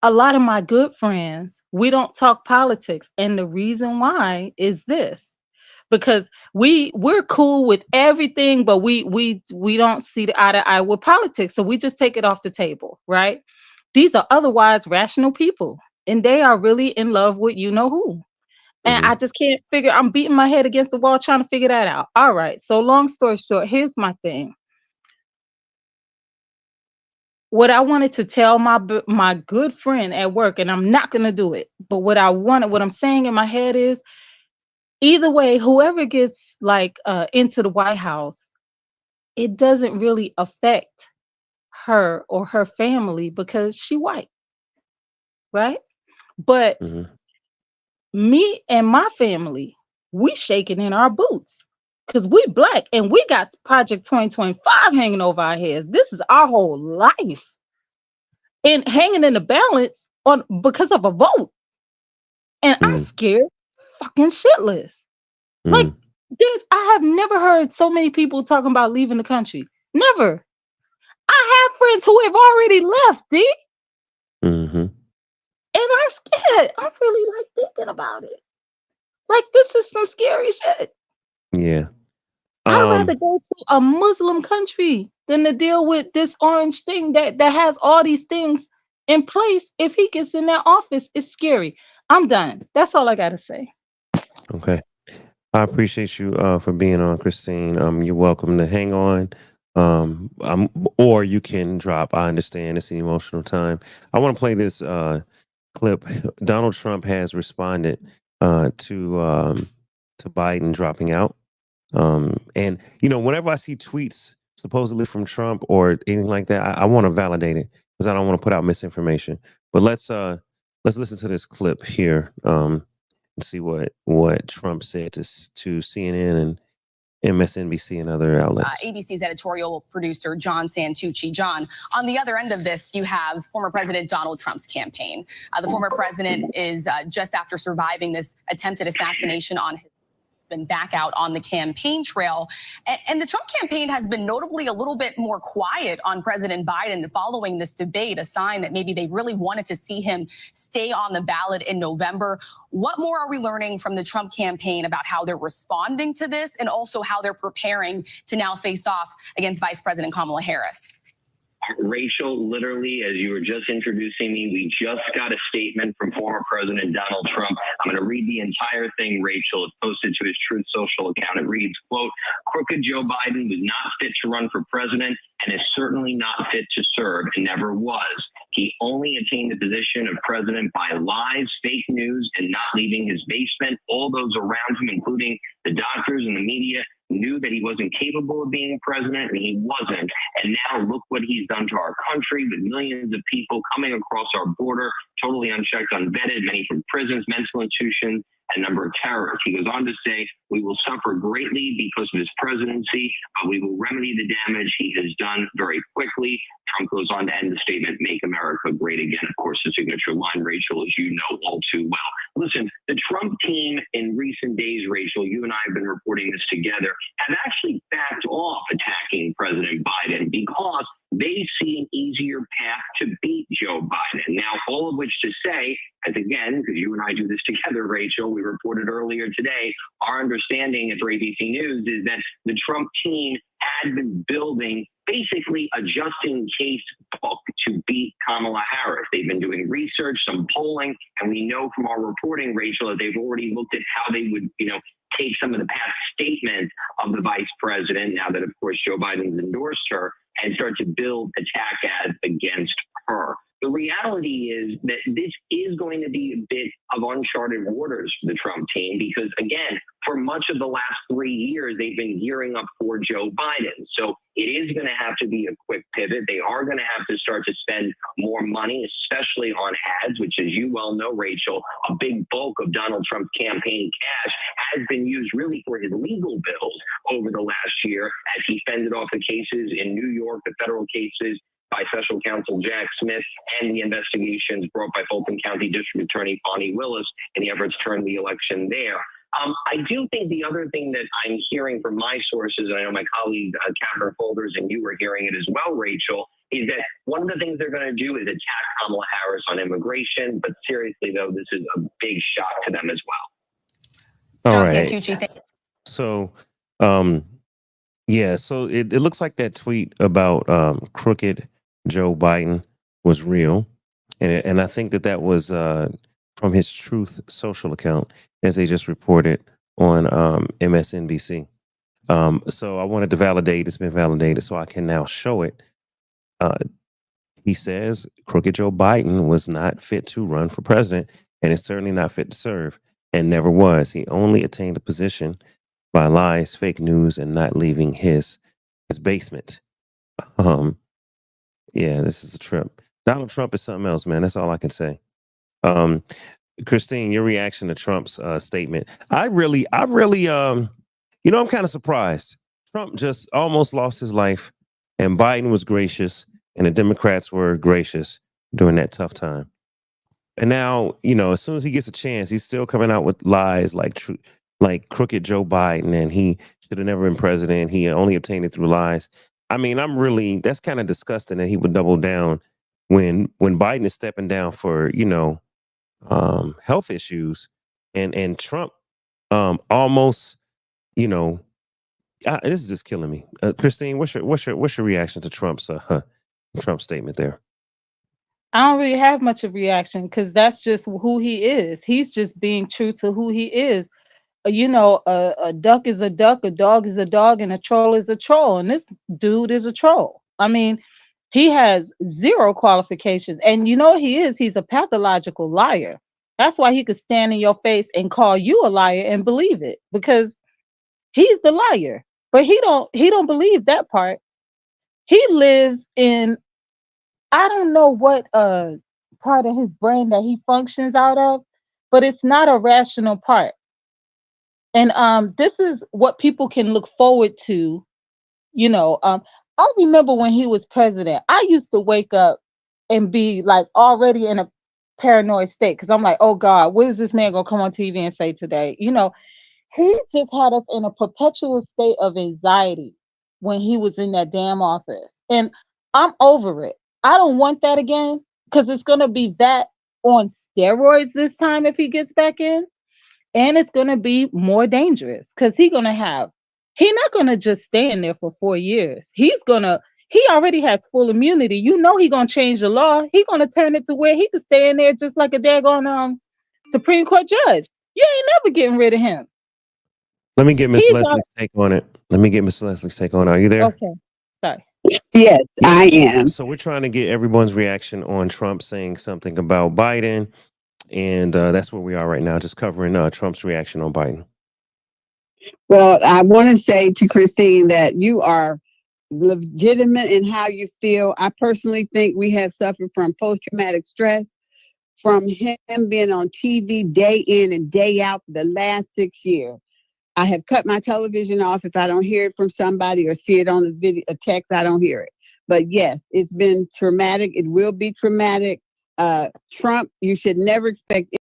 a lot of my good friends, we don't talk politics. And the reason why is this. Because we're cool with everything, but we don't see the eye to eye with politics. So we just take it off the table, right? These are otherwise rational people, and they are really in love with you know who. And I just can't figure, I'm beating my head against the wall trying to figure that out. All right. So long story short, here's my thing. What I wanted to tell my good friend at work, and I'm not gonna do it, but what I'm saying in my head is, either way, whoever gets into the White House, it doesn't really affect her or her family because she white, right? But Mhm. me and my family, we shaking in our boots because we black and we got Project 2025 hanging over our heads. This is our whole life. And hanging in the balance on because of a vote. And I'm scared fucking shitless. Like I have never heard so many people talking about leaving the country. Never. I have friends who have already left, D. Mhm. And I'm scared. I'm really thinking about it. Like this is some scary shit. Yeah. I'd rather go to a Muslim country than to deal with this orange thing that has all these things in place. If he gets in that office, it's scary. I'm done. That's all I gotta say. Okay. I appreciate you for being on, Christine. You're welcome to hang on. Or you can drop. I understand it's an emotional time. I want to play this clip. Donald Trump has responded to Biden dropping out. And whenever I see tweets supposedly from Trump or anything like that, I want to validate it because I don't want to put out misinformation. But let's listen to this clip here and see what Trump said to CNN and MSNBC and other outlets. ABC's editorial producer, John Santucci. John, on the other end of this, you have former President Donald Trump's campaign. The former president is just after surviving this attempted assassination on his been back out on the campaign trail. And the Trump campaign has been notably a little bit more quiet on President Biden following this debate, a sign that maybe they really wanted to see him stay on the ballot in November. What more are we learning from the Trump campaign about how they're responding to this and also how they're preparing to now face off against Vice President Kamala Harris? Rachel, literally, as you were just introducing me, we just got a statement from former President Donald Trump. I'm going to read the entire thing, Rachel. It's posted to his Truth Social account. It reads, quote, "Crooked Joe Biden was not fit to run for president and is certainly not fit to serve and never was. He only attained the position of president by lies, fake news, and not leaving his basement. All those around him, including the doctors and the media, knew that he wasn't capable of being president, and he wasn't. And now look what he's done to our country, with millions of people coming across our border, totally unchecked, unvetted, many from prisons, mental institutions, and a number of terrorists. He goes on to say, we will suffer greatly because of his presidency, but we will remedy the damage he has done very quickly. Trump goes on to end the statement, make America great again. Of course, the signature line, Rachel, as you know all too well. Listen, the Trump team in recent days, Rachel, you and I have been reporting this together, have actually backed off attacking President Biden because they see an easier path to beat Joe Biden. Now, all of which to say, as again, because you and I do this together, Rachel, we reported earlier today, our understanding at ABC News is that the Trump team had been building basically a just-in-case book to beat Kamala Harris. They've been doing research, some polling, and we know from our reporting, Rachel, that they've already looked at how they would, take some of the past statements of the vice president, now that, of course, Joe Biden's endorsed her, and start to build attack ads against her. The reality is that this is going to be a bit of uncharted waters for the Trump team because, again, for much of the last 3 years, they've been gearing up for Joe Biden. So it is going to have to be a quick pivot. They are going to have to start to spend more money, especially on ads, which, as you well know, Rachel, a big bulk of Donald Trump's campaign cash has been used really for his legal bills over the last year as he fended off the cases in New York, the federal cases by special counsel Jack Smith and the investigations brought by Fulton County District Attorney Bonnie Willis in the efforts to turn the election there. I do think the other thing that I'm hearing from my sources, and I know my colleague Catherine Folders and you were hearing it as well, Rachel, is that one of the things they're going to do is attack Kamala Harris on immigration. But seriously, though, this is a big shock to them as well. All John right. Santucci, So, yeah, so it looks like that tweet about crooked Joe Biden was real. And I think that was from his Truth Social account, as they just reported on MSNBC. So I wanted to validate, it's been validated, so I can now show it. He says crooked Joe Biden was not fit to run for president and is certainly not fit to serve and never was. He only attained a position by lies, fake news, and not leaving his basement. Yeah, this is a trip. Donald Trump is something else, man. That's all I can say. Christine, your reaction to Trump's statement. I really, I'm kind of surprised. Trump just almost lost his life, and Biden was gracious, and the Democrats were gracious during that tough time. And now, as soon as he gets a chance, he's still coming out with lies like crooked Joe Biden, and he should have never been president. He only obtained it through lies. I mean, that's kind of disgusting that he would double down when Biden is stepping down for, health issues and Trump almost, this is just killing me. Christine, what's your reaction to Trump's statement there? I don't really have much of a reaction because that's just who he is. He's just being true to who he is. A duck is a duck, a dog is a dog, and a troll is a troll. And this dude is a troll. I mean, he has zero qualifications. And he is. He's a pathological liar. That's why he could stand in your face and call you a liar and believe it, because he's the liar. But he don't believe that part. He lives in, I don't know what part of his brain that he functions out of, but it's not a rational part. And this is what people can look forward to. I remember when he was president, I used to wake up and be like already in a paranoid state because I'm like, oh God, what is this man gonna come on TV and say today? He just had us in a perpetual state of anxiety when he was in that damn office. And I'm over it. I don't want that again because it's gonna be that on steroids this time if he gets back in. And it's going to be more dangerous because he's not going to just stay in there for 4 years. He already has full immunity. He's going to change the law. He's going to turn it to where he could stay in there just like a daggone Supreme Court judge. You ain't never getting rid of him. Let me get Miss Leslie's take on it. Are you there? Okay. Sorry. Yes, Yeah. I am. So we're trying to get everyone's reaction on Trump saying something about Biden, and that's where we are right now, just covering Trump's reaction on Biden. Well, I want to say to Christine that you are legitimate in how you feel. I personally think we have suffered from post-traumatic stress from him being on TV day in and day out for the last 6 years. I have cut my television off. If I don't hear it from somebody or see it on a video, a text, I don't hear it. But yes, it's been traumatic. It will be traumatic. Trump, you should never expect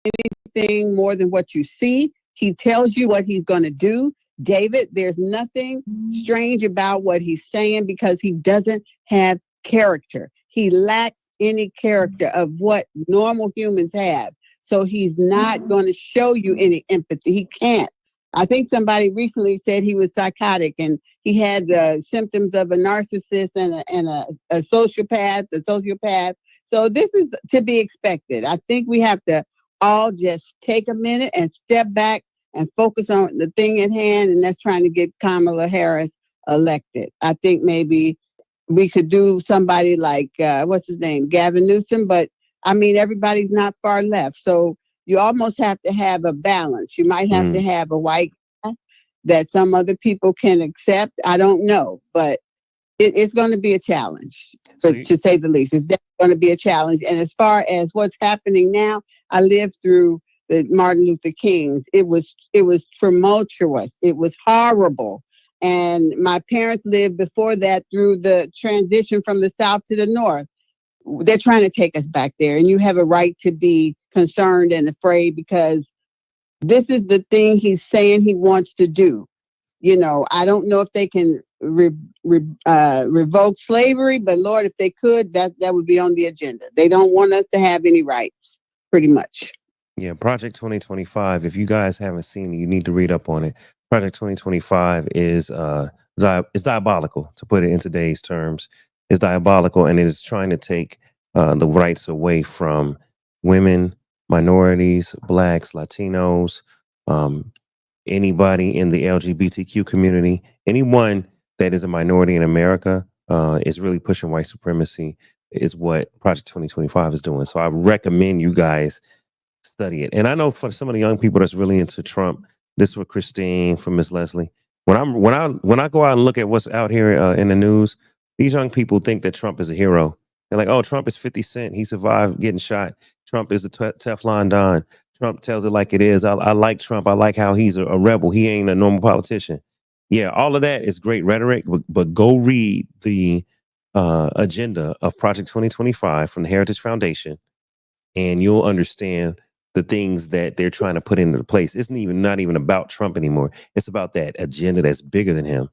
anything more than what you see. He tells you what he's going to do. David, there's nothing strange about what he's saying because he doesn't have character. He lacks any character of what normal humans have. So he's not going to show you any empathy. He can't. I think somebody recently said he was psychotic and he had symptoms of a narcissist and a sociopath. So this is to be expected. I think we have to all just take a minute and step back and focus on the thing at hand, and that's trying to get Kamala Harris elected. I think maybe we could do somebody like, what's his name, Gavin Newsom, but I mean, everybody's not far left. So you almost have to have a balance. You might have to have a white guy that some other people can accept. I don't know, but it's going to be a challenge, to say the least. It's definitely going to be a challenge. And as far as what's happening now, I lived through the Martin Luther Kings. It was tumultuous. It was horrible. And my parents lived before that through the transition from the South to the North. They're trying to take us back there. And you have a right to be concerned and afraid because this is the thing he's saying he wants to do. You know, I don't know if they can revoke slavery, but Lord, if they could, that would be on the agenda. They don't want us to have any rights, pretty much. Yeah, Project 2025. If you guys haven't seen it, you need to read up on it. Project 2025 is it's diabolical, to put it in today's terms. It's diabolical, and it is trying to take the rights away from women, minorities, blacks, Latinos, anybody in the LGBTQ community, anyone that is a minority in America is really pushing white supremacy, is what Project 2025 is doing. So I recommend you guys study it. And I know for some of the young people that's really into Trump, this is what Christine from Miss Leslie. When I go out and look at what's out here in the news, these young people think that Trump is a hero. They're like, oh, Trump is 50 Cent. He survived getting shot. Trump is the Teflon Don. Trump tells it like it is. I like Trump. I like how he's a rebel. He ain't a normal politician. Yeah, all of that is great rhetoric, but go read the agenda of Project 2025 from the Heritage Foundation, and you'll understand the things that they're trying to put into place. It's not even about Trump anymore. It's about that agenda that's bigger than him.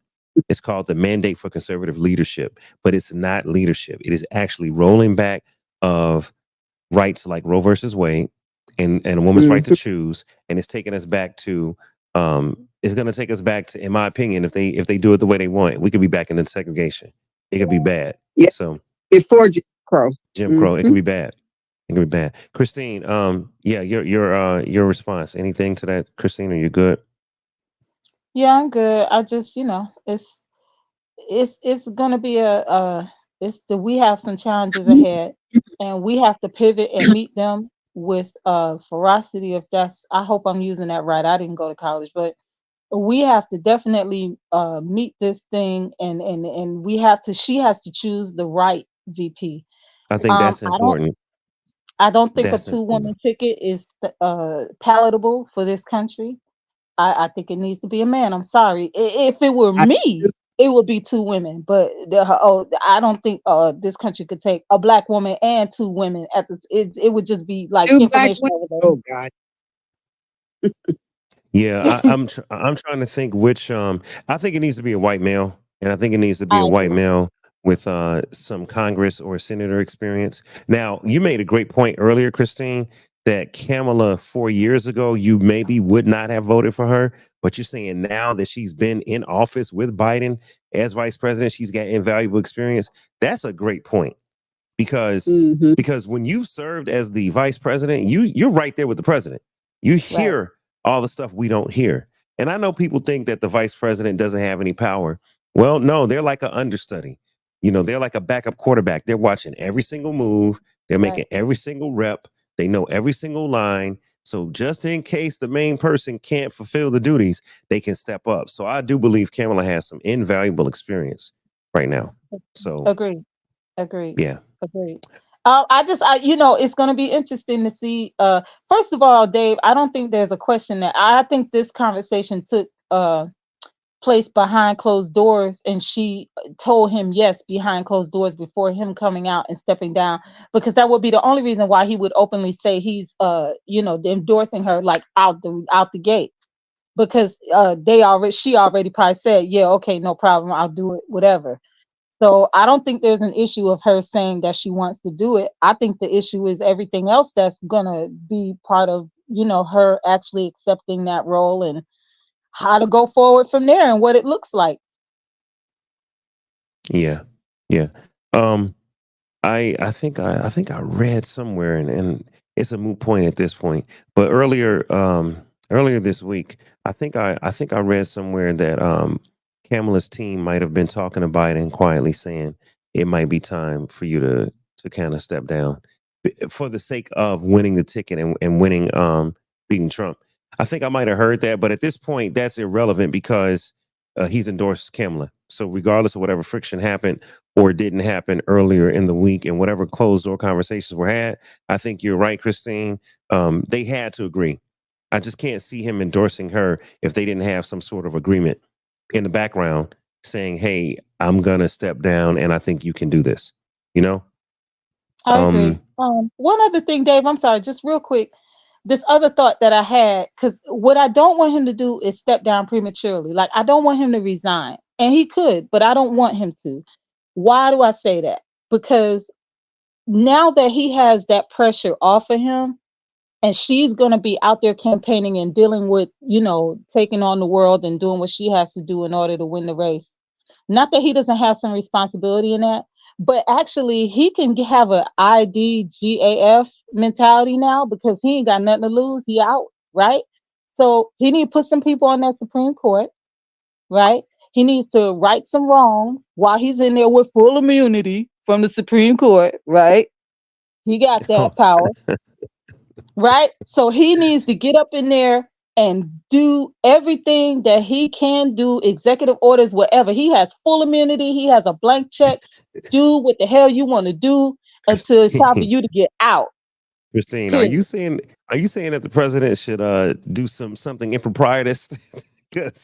It's called the Mandate for Conservative Leadership, but it's not leadership. It is actually rolling back of rights like Roe versus Wade and a woman's right to choose. And it's taking us back to, it's going to take us back to, in my opinion, if they do it the way they want, we could be back into segregation. It could be bad. Yeah. So before Jim Crow. It could be bad. It could be bad. Christine, yeah, your response. Anything to that, Christine? Are you good? Yeah, I'm good. I just, it's gonna be we have some challenges ahead, and we have to pivot and meet them with ferocity. I hope I'm using that right. I didn't go to college, but we have to definitely meet this thing, and she has to choose the right VP. I think that's important. I don't think That's a 2-woman ticket is palatable for this country. I think it needs to be a man. I'm sorry. If it were me, it would be 2 women. But I don't think this country could take a black woman and 2 women at this. It would just be like 2 information over there. Oh God. Yeah, I'm trying to think which I think it needs to be a white male, and I think it needs to be a white male with some Congress or senator experience. Now, you made a great point earlier, Christine, that Kamala 4 years ago, you maybe would not have voted for her, but you're saying now that she's been in office with Biden as vice president, she's got invaluable experience. That's a great point. Because when you've served as the vice president, you're right there with the president. You hear all the stuff we don't hear. And I know people think that the vice president doesn't have any power. Well, no, they're like an understudy. they're like a backup quarterback. They're watching every single move. They're making Right. every single rep. They know every single line. So just in case the main person can't fulfill the duties, they can step up. So I do believe Kamala has some invaluable experience right now. So Agreed. Agreed. yeah. Agreed. It's going to be interesting to see. First of all, Dave, I don't think there's a question that I think this conversation took place behind closed doors, and she told him yes behind closed doors before him coming out and stepping down, because that would be the only reason why he would openly say he's endorsing her like out the gate, because she already probably said, yeah, okay, no problem, I'll do it, whatever. So I don't think there's an issue of her saying that she wants to do it. I think the issue is everything else that's gonna be part of her actually accepting that role, and how to go forward from there and what it looks like. Yeah. Yeah. Um, I think I read somewhere, and it's a moot point at this point. But earlier this week, I think I read somewhere that Kamala's team might have been talking to Biden quietly, saying it might be time for you to kind of step down for the sake of winning the ticket and winning beating Trump. I think I might have heard that, but at this point, that's irrelevant because he's endorsed Kamala. So regardless of whatever friction happened or didn't happen earlier in the week and whatever closed door conversations were had, I think you're right, Christine. They had to agree. I just can't see him endorsing her if they didn't have some sort of agreement in the background saying, hey, I'm going to step down and I think you can do this, you know? I agree. One other thing, Dave, I'm sorry, just real quick. This other thought that I had, because what I don't want him to do is step down prematurely. Like, I don't want him to resign. And he could, but I don't want him to. Why do I say that? Because now that he has that pressure off of him, and she's going to be out there campaigning and dealing with, taking on the world and doing what she has to do in order to win the race. Not that he doesn't have some responsibility in that, but actually he can have a IDGAF mentality now, because he ain't got nothing to lose. He out, right? So he need to put some people on that Supreme Court, right? He needs to right some wrongs while he's in there with full immunity from the Supreme Court, right? He got that power, right? So he needs to get up in there and do everything that he can do, executive orders, whatever. He has full immunity. He has a blank check. Do what the hell you want to do until it's time for you to get out. Christine, Period. are you saying that the president should do something improprietous?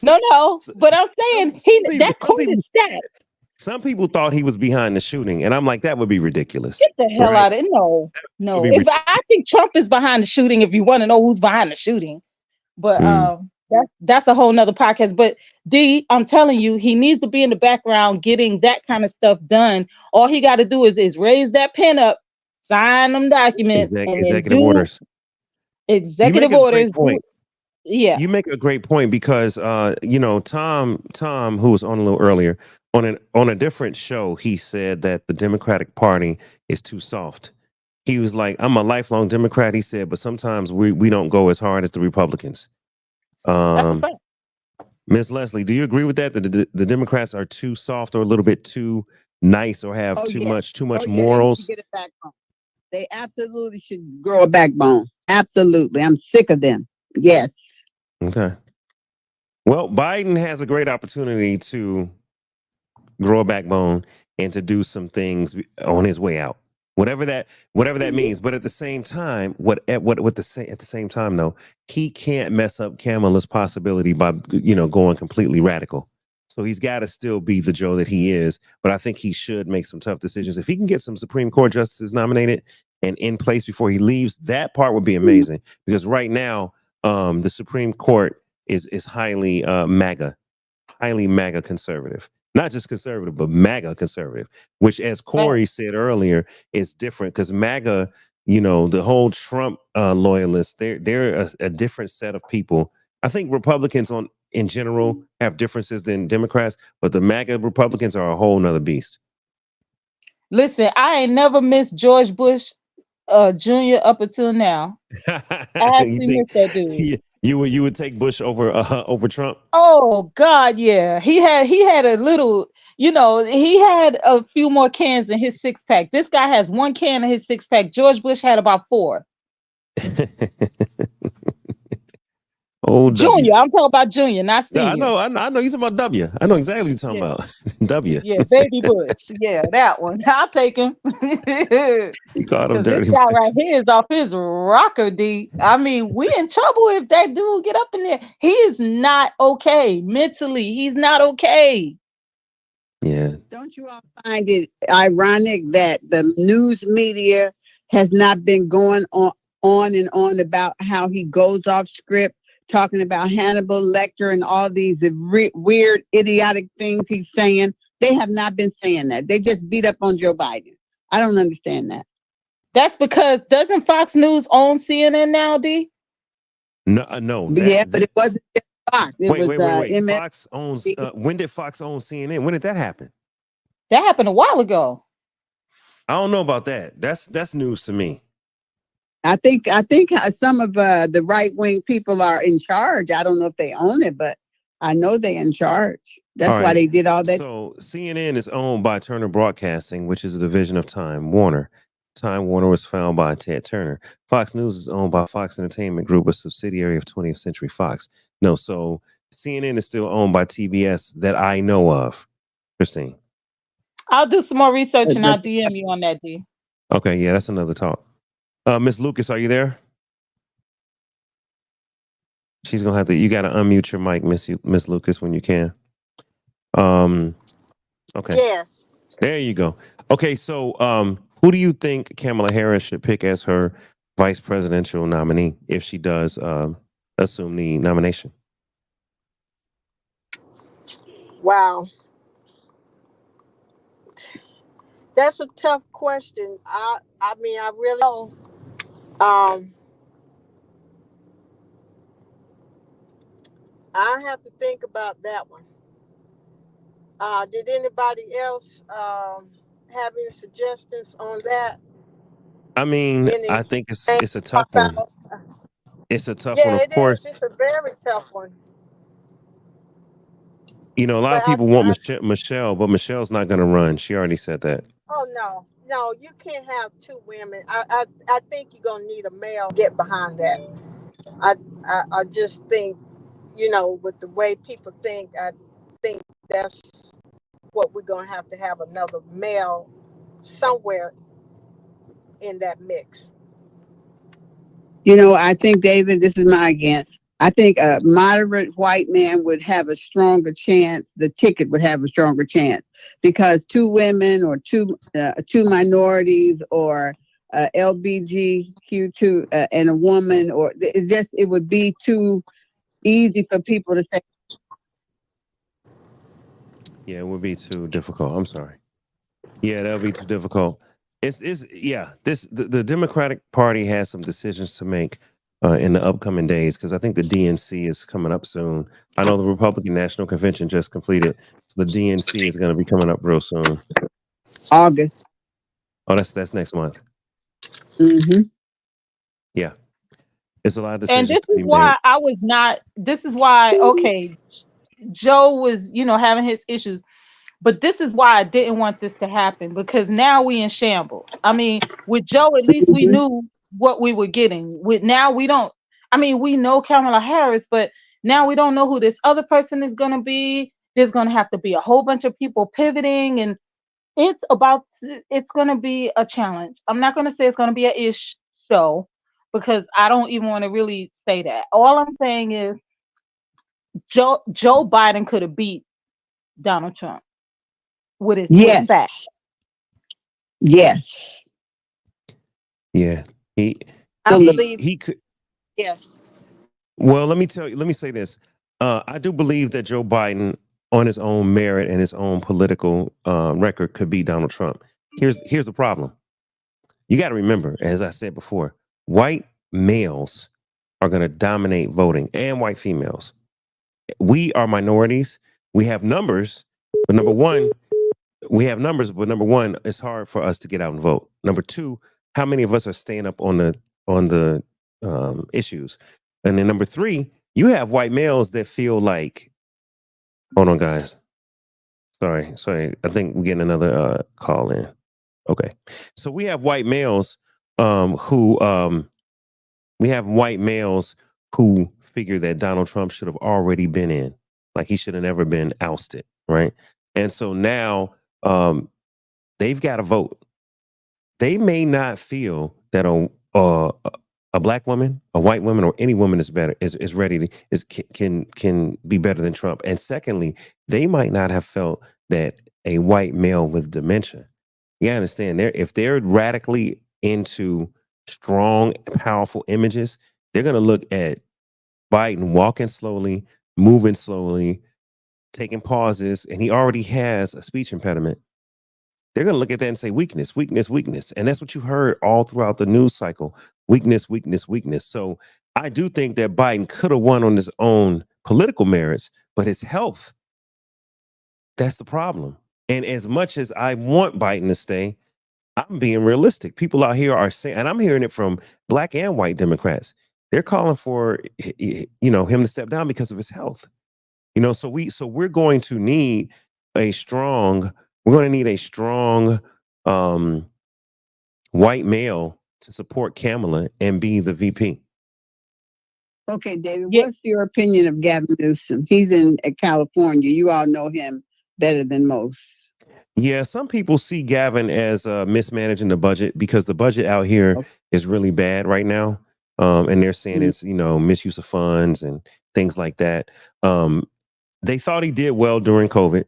No, but I'm saying that court is stacked. Some people thought he was behind the shooting, and I'm like, that would be ridiculous. Get the hell out of it. No. If I think Trump is behind the shooting, if you want to know who's behind the shooting. But that's a whole nother podcast. But D, I'm telling you, he needs to be in the background getting that kind of stuff done. All he got to do is raise that pen up, sign them documents, and executive orders. Executive orders. Yeah. You make a great point because Tom, who was on a little earlier, on a different show, he said that the Democratic Party is too soft. He was like, I'm a lifelong Democrat, he said, but sometimes we don't go as hard as the Republicans. That's a fact. Ms. Leslie, do you agree with that? That the Democrats are too soft or a little bit too nice or have too much morals? They get a backbone. They absolutely should grow a backbone. Absolutely. I'm sick of them. Yes. Okay. Well, Biden has a great opportunity to grow a backbone and to do some things on his way out. Whatever that means, but at the same time, at the same time though, he can't mess up Kamala's possibility by going completely radical. So he's got to still be the Joe that he is, but I think he should make some tough decisions. If he can get some Supreme Court justices nominated and in place before he leaves, that part would be amazing. Because right now, the Supreme Court is highly MAGA conservative. Not just conservative, but MAGA conservative, which, as Corey said earlier, is different because MAGA, the whole Trump loyalists, they're a different set of people. I think Republicans in general have differences than Democrats, but the MAGA Republicans are a whole nother beast. Listen, I ain't never missed George Bush Jr. up until now. I actually miss that dude. You would take Bush over Trump? Oh God, yeah. He had a little, he had a few more cans in his six pack. This guy has one can in his six pack. George Bush had about 4. Oh, W. Junior, I'm talking about Junior, not No, Senior. I know you're talking about W. I know exactly what you're talking Yeah, about. W. yeah, Baby Bush. Yeah, that one. I'll take him. You called him Because this Dirty guy Bush. right here is off his rocker, D. I mean, we in trouble if that dude get up in there. He is not okay mentally. He's not okay. Yeah. Don't you all find it ironic that the news media has not been going on and on about how he goes off script, talking about Hannibal Lecter and all these weird, idiotic things he's saying? They have not been saying that. They just beat up on Joe Biden. I don't understand that. That's because doesn't Fox News own CNN now, D? No, no. Yeah, but it wasn't just Fox. It Wait. was Fox owns. When did Fox own CNN? When did that happen? That happened a while ago. I don't know about that. That's news to me. I think some of the right wing people are in charge. I don't know if they own it, but I know they're in charge. That's why they did all that. So CNN is owned by Turner Broadcasting, which is a division of Time Warner. Time Warner was founded by Ted Turner. Fox News is owned by Fox Entertainment Group, a subsidiary of 20th Century Fox. No, so CNN is still owned by TBS that I know of. Christine. I'll do some more research and I'll DM you on that, D. Okay, yeah, that's another talk. Miss Lucas, are you there? She's gonna have to. You gotta unmute your mic, Miss Lucas, when you can. Okay. Yes. There you go. Okay, so who do you think Kamala Harris should pick as her vice presidential nominee if she does assume the nomination? Wow. That's a tough question. I mean, I really don't. I have to think about that one. Did anybody else have any suggestions on that? I mean, I think it's a tough one. It's a tough one, Yeah, of it course. is. It's a very tough one. You know, a lot of people want Michelle, but Michelle's not going to run. She already said that. Oh no, you can't have 2 women. I think you're gonna need a male to get behind that. I just think, with the way people think, I think that's what we're gonna have to have another male somewhere in that mix. I think, David, this is my guess. I think a moderate white man would have a stronger chance. The ticket would have a stronger chance because 2 women or two minorities or LBGQ2 and a woman, or it would be too easy for people to say. Yeah, it would be too difficult. I'm sorry. Yeah, that would be too difficult. The Democratic Party has some decisions to make in the upcoming days because I think the DNC is coming up soon. I know the Republican National Convention just completed, so the DNC is going to be coming up real soon. August. Oh, that's next month. Mm-hmm. Yeah, it's a lot of decisions. And this is why I was not. This is why Joe was having his issues. But this is why I didn't want this to happen, because now we in shambles. I mean, with Joe, at least we knew what we were getting. Now we don't. I mean, we know Kamala Harris, but now we don't know who this other person is going to be. There's going to have to be a whole bunch of people pivoting, and it's going to be a challenge. I'm not going to say it's going to be a ish show because I don't even want to really say that. All I'm saying is Joe Biden could have beat Donald Trump. With his back. Yes. Yeah. He could. Yes. Well, let me say this. I do believe that Joe Biden, on his own merit and his own political record, could beat Donald Trump. Here's the problem. You got to remember, as I said before, white males are going to dominate voting, and white females. We are minorities. We have numbers, but number one, it's hard for us to get out and vote. Number two, how many of us are staying up on the issues? And then number three, you have white males that feel like, hold on, guys. Sorry. I think we're getting another call in. Okay. So we have white males who figure that Donald Trump should have already been in. Like he should have never been ousted, right? And so now they've got to vote. They may not feel that a black woman, a white woman, or any woman is better, is ready to can be better than Trump. And secondly, they might not have felt that a white male with dementia. You understand? If they're radically into strong, powerful images, they're going to look at Biden walking slowly, moving slowly, taking pauses, and he already has a speech impediment. They're going to look at that and say weakness, weakness, weakness. And that's what you heard all throughout the news cycle. Weakness, weakness, weakness. So I do think that Biden could have won on his own political merits, but his health, that's the problem. And as much as I want Biden to stay, I'm being realistic. People out here are saying, and I'm hearing it from black and white Democrats, they're calling for, him to step down because of his health. So we're going to need a strong white male to support Kamala and be the VP. Okay, David, what's your opinion of Gavin Newsom? He's in California. You all know him better than most. Yeah, some people see Gavin as mismanaging the budget because the budget out here is really bad right now. And they're saying it's, misuse of funds and things like that. They thought he did well during COVID,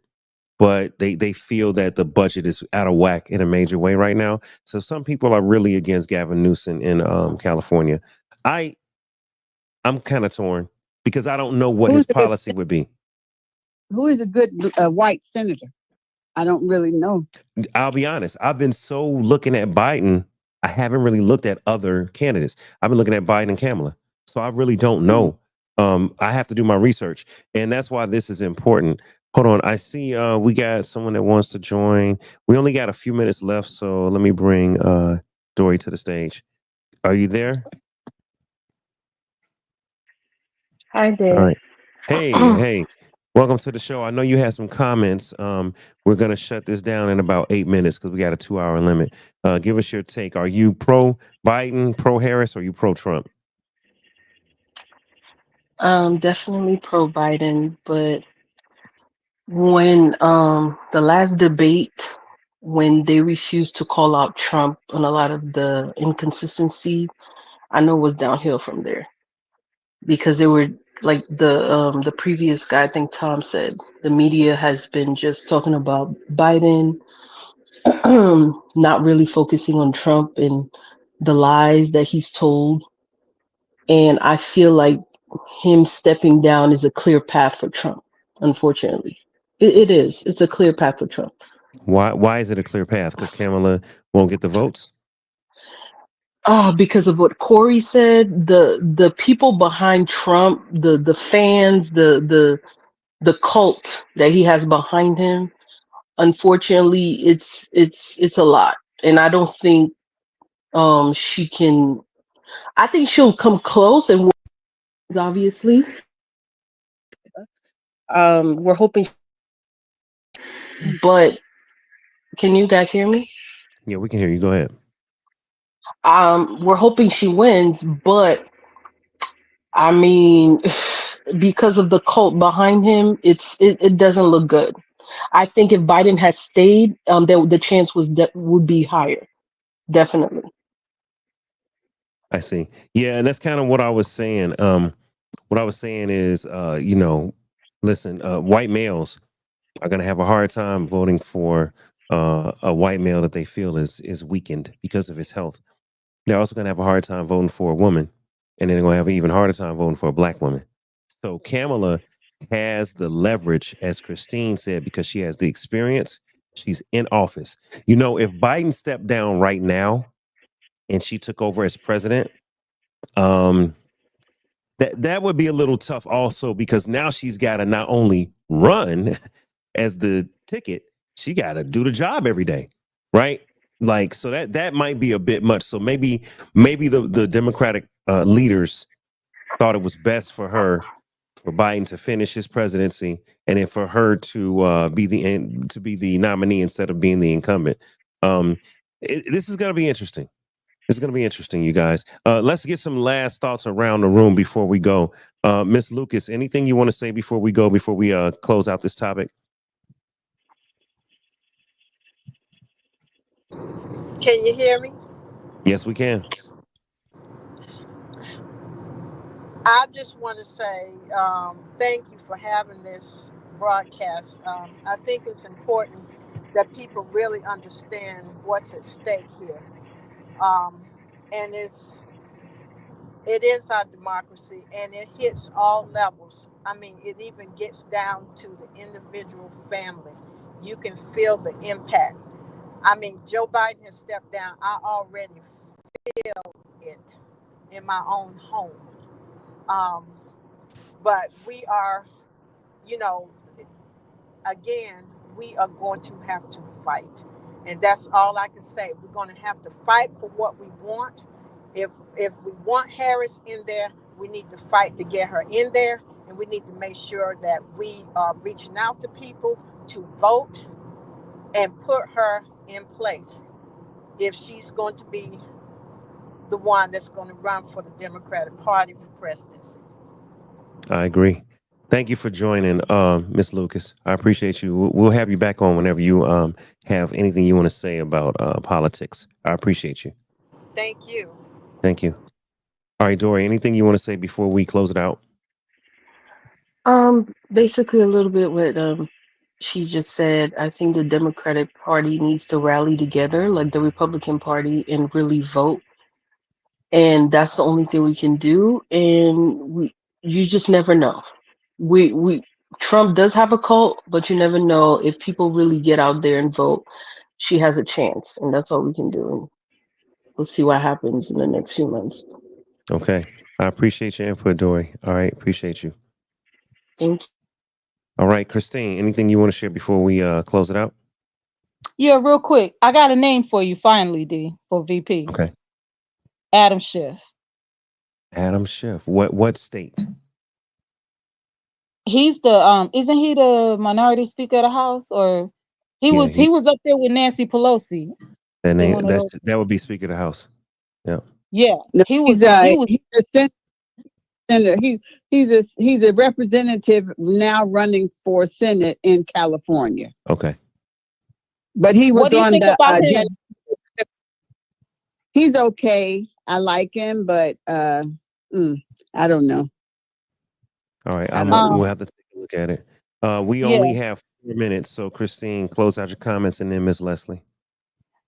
but they feel that the budget is out of whack in a major way right now. So some people are really against Gavin Newsom in California. I'm kind of torn because I don't know what his policy would be. Who is a good white senator? I don't really know. I'll be honest. I've been so looking at Biden. I haven't really looked at other candidates. I've been looking at Biden and Kamala. So I really don't know. I have to do my research. And that's why this is important. Hold on. I see we got someone that wants to join. We only got a few minutes left. So let me bring Dory to the stage. Are you there? Hi, Dave. All right. Hey. Welcome to the show. I know you had some comments. We're going to shut this down in about 8 minutes because we got a 2-hour limit. Give us your take. Are you pro Biden, pro Harris, or are you pro Trump? Definitely pro Biden, but when the last debate, when they refused to call out Trump on a lot of the inconsistency, I know it was downhill from there because they were like the previous guy, I think Tom said, the media has been just talking about Biden, not really focusing on Trump and the lies that he's told. And I feel like him stepping down is a clear path for Trump, unfortunately. It is. It's a clear path for Trump. Why is it a clear path? Because Kamala won't get the votes? Because of what Corey said, the people behind Trump, the fans, the cult that he has behind him, unfortunately, it's a lot. And I don't think she can. I think she'll come close, and obviously, we're hoping. But can you guys hear me? Yeah, we can hear you. Go ahead. We're hoping she wins, but I mean, because of the cult behind him, it doesn't look good. I think if Biden had stayed, the chance would be higher, definitely. I see. Yeah, and that's kind of what I was saying. What I was saying is, listen, white males are going to have a hard time voting for a white male that they feel is weakened because of his health. They're also going to have a hard time voting for a woman, and then they're going to have an even harder time voting for a black woman. So Kamala has the leverage, as Christine said, because she has the experience. She's in office. If Biden stepped down right now and she took over as president, that would be a little tough also, because now she's got to not only run as the ticket, she got to do the job every day, right? Like, so that might be a bit much. So maybe the Democratic leaders thought it was best for her, for Biden to finish his presidency, and then for her to be the nominee instead of being the incumbent. This is going to be interesting. It's going to be interesting, you guys. Let's get some last thoughts around the room before we go. Miss Lucas, anything you want to say before we go, before we close out this topic? Can you hear me? Yes, we can. I just want to say thank you for having this broadcast. I think it's important that people really understand what's at stake here. And it is our democracy, and it hits all levels. I mean, it even gets down to the individual family. You can feel the impact. I mean, Joe Biden has stepped down. I already feel it in my own home. But we are, again, we are going to have to fight. And that's all I can say. We're going to have to fight for what we want. If we want Harris in there, we need to fight to get her in there. And we need to make sure that we are reaching out to people to vote and put her in place if she's going to be the one that's going to run for the Democratic Party for presidency. I agree. Thank you for joining, Miss Lucas. I appreciate you. We'll have you back on whenever you have anything you want to say about politics. I appreciate you. Thank you. Thank you. All right, Dory, anything you want to say before we close it out? Basically a little bit what she just said. I think the Democratic Party needs to rally together like the Republican Party and really vote. And that's the only thing we can do. And you just never know. Trump does have a cult, but you never know if people really get out there and vote. She has a chance, and that's all we can do. And we'll see what happens in the next few months. Okay. I appreciate your input, Dory. All right. Appreciate you. Thank you. All right, Christine, anything you want to share before we close it out? Yeah, real quick. I got a name for you finally, D, for VP. Okay. Adam Schiff. Adam Schiff. What state? He's the isn't he the minority speaker of the House, or he was up there with Nancy Pelosi. That would be Speaker of the House. Yeah. Yeah. No, He was he's a senator. He's a representative now running for Senate in California. Okay. But he was what do you on think the about him? He's okay. I like him, but I don't know. All right. We'll have to take a look at it. We only have 4 minutes, so Christine, close out your comments, and then Miss Leslie.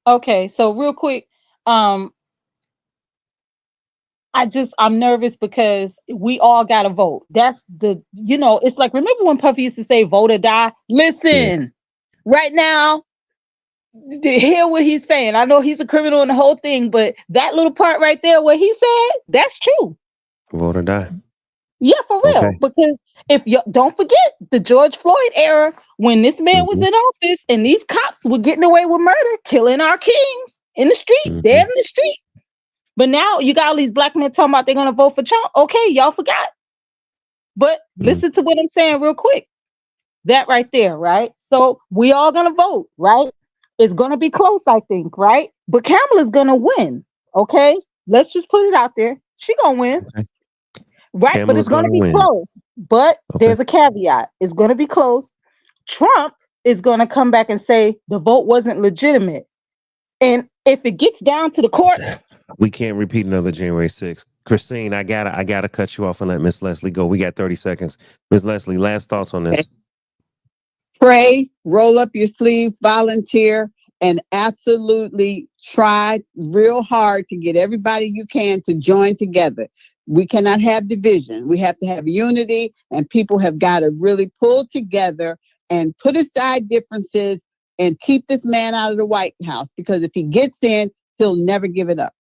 Okay, so real quick, I'm nervous because we all gotta vote. That's it's like, remember when Puffy used to say vote or die? Listen, right now, hear what he's saying. I know he's a criminal in the whole thing, but that little part right there where he said, that's true. Vote or die. Yeah, for real. Okay. Because if you don't forget the George Floyd era, when this man was in office and these cops were getting away with murder, killing our kings in the street, dead in the street. But now you got all these black men talking about they're gonna vote for Trump. Okay, y'all forgot. But listen to what I'm saying real quick. That right there, right? So we all gonna vote, right? It's gonna be close, I think, right? But Kamala's gonna win. Okay, let's just put it out there. She gonna win. Okay. Right, Kamala's but it's going to be win. close. But there's a caveat. It's going to be close. Trump is going to come back and say the vote wasn't legitimate. And if it gets down to the courts, we can't repeat another January 6th. Christine, I gotta cut you off and let Miss Leslie go. We got 30 seconds. Miss Leslie, last thoughts on this. Pray, roll up your sleeves, volunteer, and absolutely try real hard to get everybody you can to join together. We cannot have division. We have to have unity, and people have got to really pull together and put aside differences and keep this man out of the White House, because if he gets in, he'll never give it up.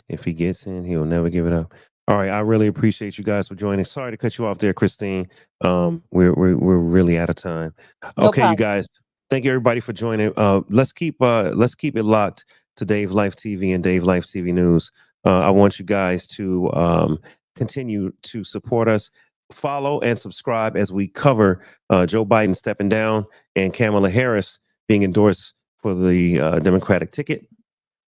If he gets in, he'll never give it up. All right. I really appreciate you guys for joining. Sorry to cut you off there, Christine. We're really out of time. Okay, you guys. Thank you everybody for joining. Let's keep it locked to Dave Life TV and Dave Life TV News. I want you guys to continue to support us. Follow and subscribe as we cover Joe Biden stepping down and Kamala Harris being endorsed for the Democratic ticket.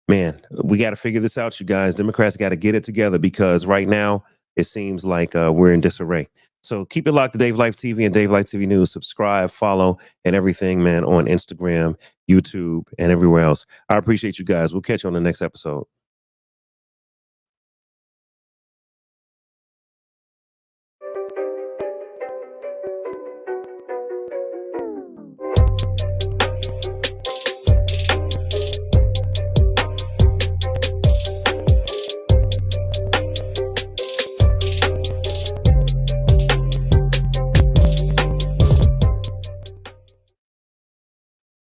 Man, we got to figure this out, you guys. Democrats got to get it together because right now it seems like we're in disarray. So keep it locked to Dave Life TV and Dave Life TV News. Subscribe, follow, and everything, man, on Instagram, YouTube, and everywhere else. I appreciate you guys. We'll catch you on the next episode.